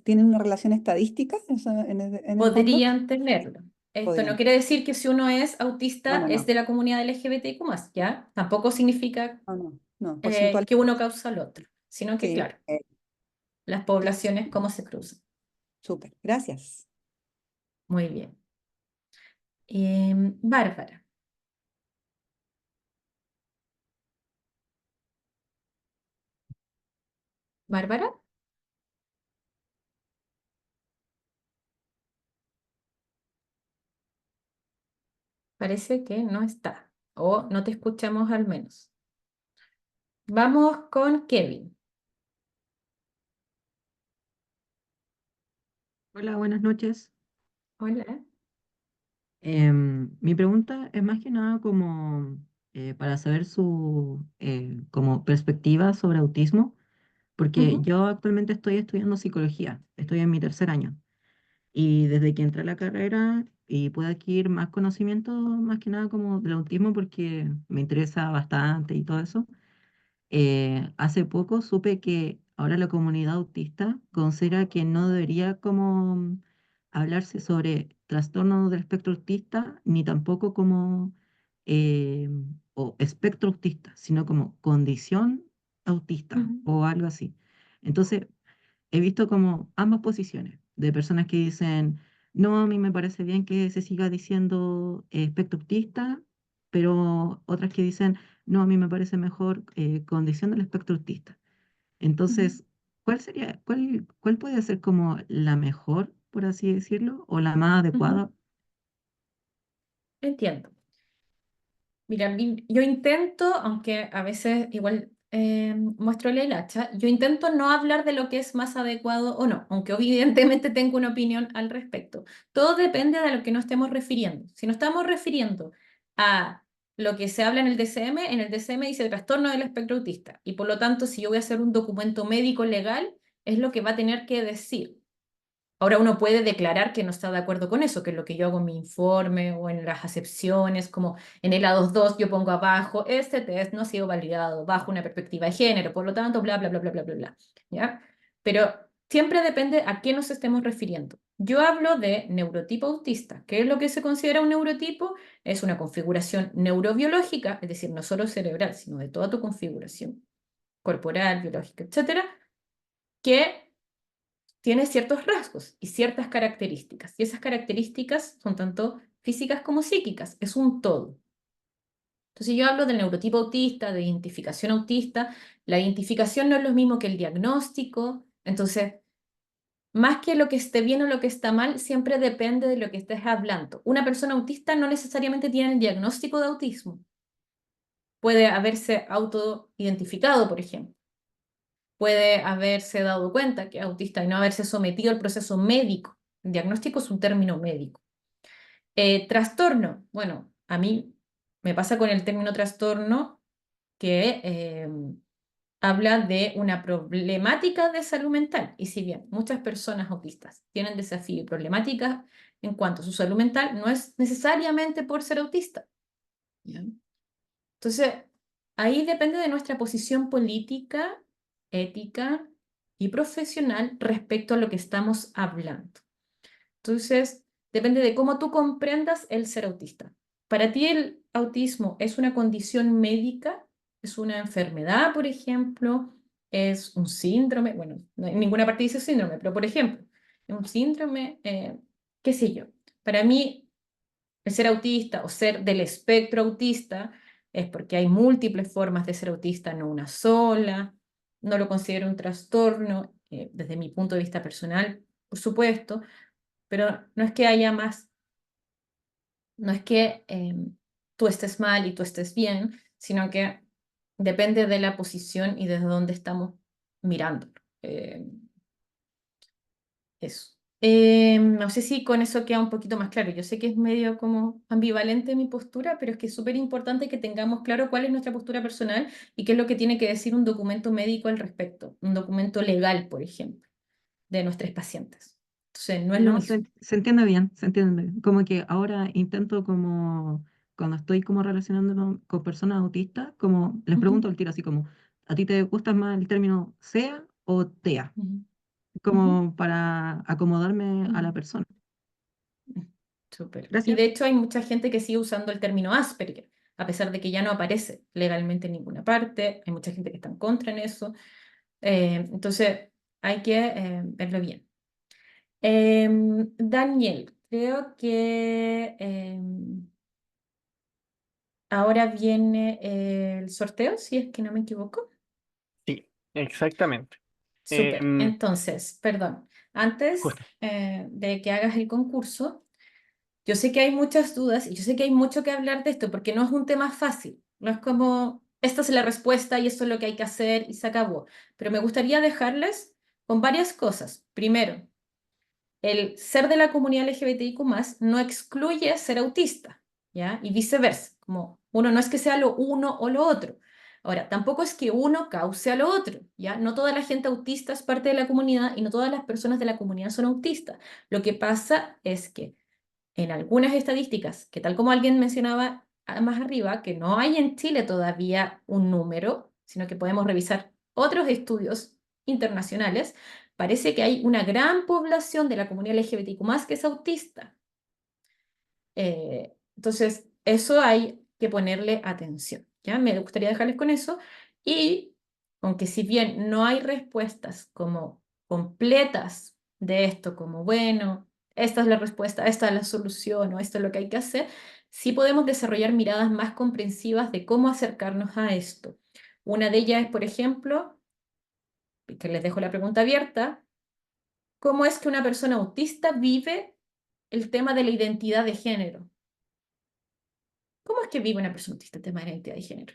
tienen una relación estadística en el fondo? Podrían tenerlo. Esto no Podrían. quiere decir que si uno es No, autista no, es no, de la comunidad LGBTQ+, ¿ya? Tampoco significa no, no, no, porcentual. que uno causa al otro, sino que, Sí, claro, las poblaciones, cómo se cruzan. súper, gracias. Muy bien. Bárbara. Bárbara, parece que no está, o no te escuchamos al menos. Vamos con Kevin. Hola, buenas noches. Hola. Mi pregunta es más que nada como para saber su como perspectiva sobre autismo, porque Ujú, yo actualmente estoy estudiando psicología, estoy en mi tercer año, y desde que entré a la carrera y pude adquirir más conocimiento, más que nada como del autismo, porque me interesa bastante y todo eso. Hace poco supe que ahora la comunidad autista considera que no debería como hablarse sobre trastorno del espectro autista, ni tampoco como eh, o espectro autista, sino como condición autista ujú, o algo así. Entonces, he visto como ambas posiciones de personas que dicen, no, a mí me parece bien que se siga diciendo espectro autista, pero otras que dicen, no, a mí me parece mejor condición del espectro autista. ujú. Entonces, cuál puede ser como la mejor, por así decirlo, o la más Ujú. adecuada? Entiendo. Mira, yo intento, aunque a veces igual muestro el hacha, yo intento no hablar de lo que es más adecuado o no, aunque evidentemente tengo una opinión al respecto. Todo depende de lo que nos estemos refiriendo. Si nos estamos refiriendo a lo que se habla en el DCM dice trastorno del espectro autista, y por lo tanto, si yo voy a hacer un documento médico legal, es lo que va a tener que decir. Ahora uno puede declarar que no está de acuerdo con eso, que es lo que yo hago en mi informe o en las acepciones, como en el A22 yo pongo abajo, este test no ha sido validado bajo una perspectiva de género, por lo tanto, bla, bla, bla, bla, bla, bla, bla, ¿ya? Pero siempre depende a qué nos estemos refiriendo. Yo hablo de neurotipo autista. ¿Qué es lo que se considera un neurotipo? Es una configuración neurobiológica, es decir, no solo cerebral, sino de toda tu configuración corporal, biológica, etcétera, que tiene ciertos rasgos y ciertas características. Y esas características son tanto físicas como psíquicas, es un todo. Entonces yo hablo del neurotipo autista, de identificación autista. La identificación no es lo mismo que el diagnóstico. Entonces, más que lo que esté bien o lo que está mal, siempre depende de lo que estés hablando. Una persona autista no necesariamente tiene el diagnóstico de autismo. Puede haberse autoidentificado, por ejemplo. Puede haberse dado cuenta que es autista y no haberse sometido al proceso médico. El diagnóstico es un término médico. Trastorno. Bueno, a mí me pasa con el término trastorno que habla de una problemática de salud mental. Y si bien muchas personas autistas tienen desafíos y problemáticas en cuanto a su salud mental, no es necesariamente por ser autista. ¿Ya? Entonces, ahí depende de nuestra posición política, ética y profesional respecto a lo que estamos hablando. Entonces, depende de cómo tú comprendas el ser autista. Para ti el autismo es una condición médica, es una enfermedad, por ejemplo, es un síndrome, bueno, en ninguna parte dice síndrome, pero por ejemplo, es un síndrome, qué sé yo. Para mí, el ser autista o ser del espectro autista es porque hay múltiples formas de ser autista, no una sola. No lo considero un trastorno, desde mi punto de vista personal, por supuesto, pero no es que haya más, no es que tú estés mal y tú estés bien, sino que depende de la posición y desde dónde estamos mirando. Eh, Eso. No sé si con eso queda un poquito más claro. Yo sé que es medio como ambivalente mi postura, pero es que es súper importante que tengamos claro cuál es nuestra postura personal y qué es lo que tiene que decir un documento médico al respecto, un documento legal, por ejemplo, de nuestros pacientes. Entonces, no es lo No, mismo. se entiende bien, se entiende bien. Como que ahora intento como, cuando estoy como relacionándome con personas autistas, como les Ujú, pregunto al tiro así como, ¿a ti te gusta más el término SEA o TEA? ujú, ujú, Como para acomodarme a ujú. la persona. Súper. Y Gracias. de hecho hay mucha gente que sigue usando el término Asperger, a pesar de que ya no aparece legalmente en ninguna parte. Hay mucha gente que está en contra en eso. Entonces hay que verlo bien. Daniel, creo que ahora viene el sorteo, si es que no me equivoco. Sí, exactamente. Súper. Em, Entonces, perdón, antes justo. de que hagas el concurso, yo sé que hay muchas dudas y yo sé que hay mucho que hablar de esto porque no es un tema fácil. No es como, esta es la respuesta y esto es lo que hay que hacer y se acabó. Pero me gustaría dejarles con varias cosas. Primero, el ser de la comunidad LGBTIQ+ no excluye ser autista, ¿ya? Y viceversa, como uno no es que sea lo uno o lo otro. Ahora, tampoco es que uno cause a lo otro, ¿ya? No toda la gente autista es parte de la comunidad y no todas las personas de la comunidad son autistas. Lo que pasa es que en algunas estadísticas, que tal como alguien mencionaba más arriba, que no hay en Chile todavía un número, sino que podemos revisar otros estudios internacionales, parece que hay una gran población de la comunidad LGBTQ+ que es autista. Entonces, eso hay que ponerle atención, ¿ya? Me gustaría dejarles con eso. Y aunque si bien no hay respuestas como completas de esto, como, bueno, esta es la respuesta, esta es la solución o esto es lo que hay que hacer, sí podemos desarrollar miradas más comprensivas de cómo acercarnos a esto. Una de ellas es, por ejemplo, que les dejo la pregunta abierta, ¿cómo es que una persona autista vive el tema de la identidad de género? ¿Cómo es que vive una persona autista el tema de la identidad de género?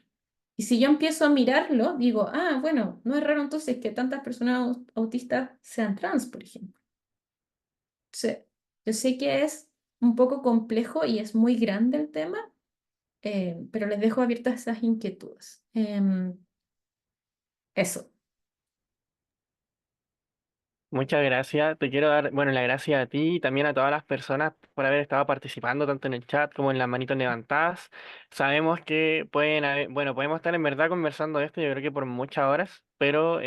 Y si yo empiezo a mirarlo, digo, ah, bueno, no es raro entonces que tantas personas autistas sean trans, por ejemplo. Entonces, yo sé que es un poco complejo y es muy grande el tema, pero les dejo abiertas esas inquietudes. Eso. Muchas gracias. Te quiero dar, bueno, la gracia a ti y también a todas las personas por haber estado participando tanto en el chat como en las manitos levantadas. Sabemos que bueno, podemos estar en verdad conversando de esto, yo creo que por muchas horas, pero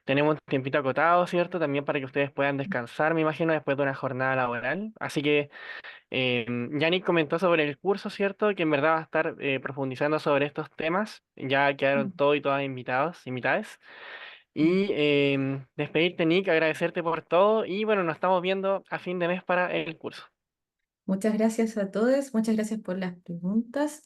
tenemos un tiempito acotado, ¿cierto? También para que ustedes puedan descansar, me imagino, después de una jornada laboral. Así que Yannick comentó sobre el curso, ¿cierto? Que en verdad va a estar profundizando sobre estos temas. Ya quedaron todos y todas invitados, invitadas. Y despedirte, Nick, agradecerte por todo y bueno, nos estamos viendo a fin de mes para el curso. Muchas gracias a todos, muchas gracias por las preguntas.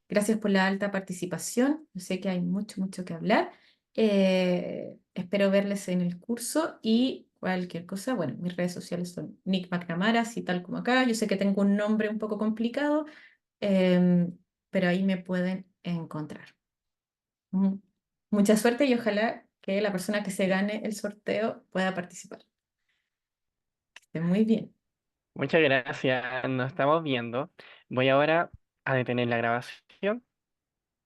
Gracias por la alta participación. Yo sé que hay mucho, mucho que hablar. Espero verles en el curso y cualquier cosa. Bueno, mis redes sociales son Nick McNamara, así tal como acá. Yo sé que tengo un nombre un poco complicado, pero ahí me pueden encontrar. Mm, Mucha suerte y ojalá que la persona que se gane el sorteo pueda participar. Que esté muy bien. Muchas gracias, nos estamos viendo. Voy ahora a detener la grabación.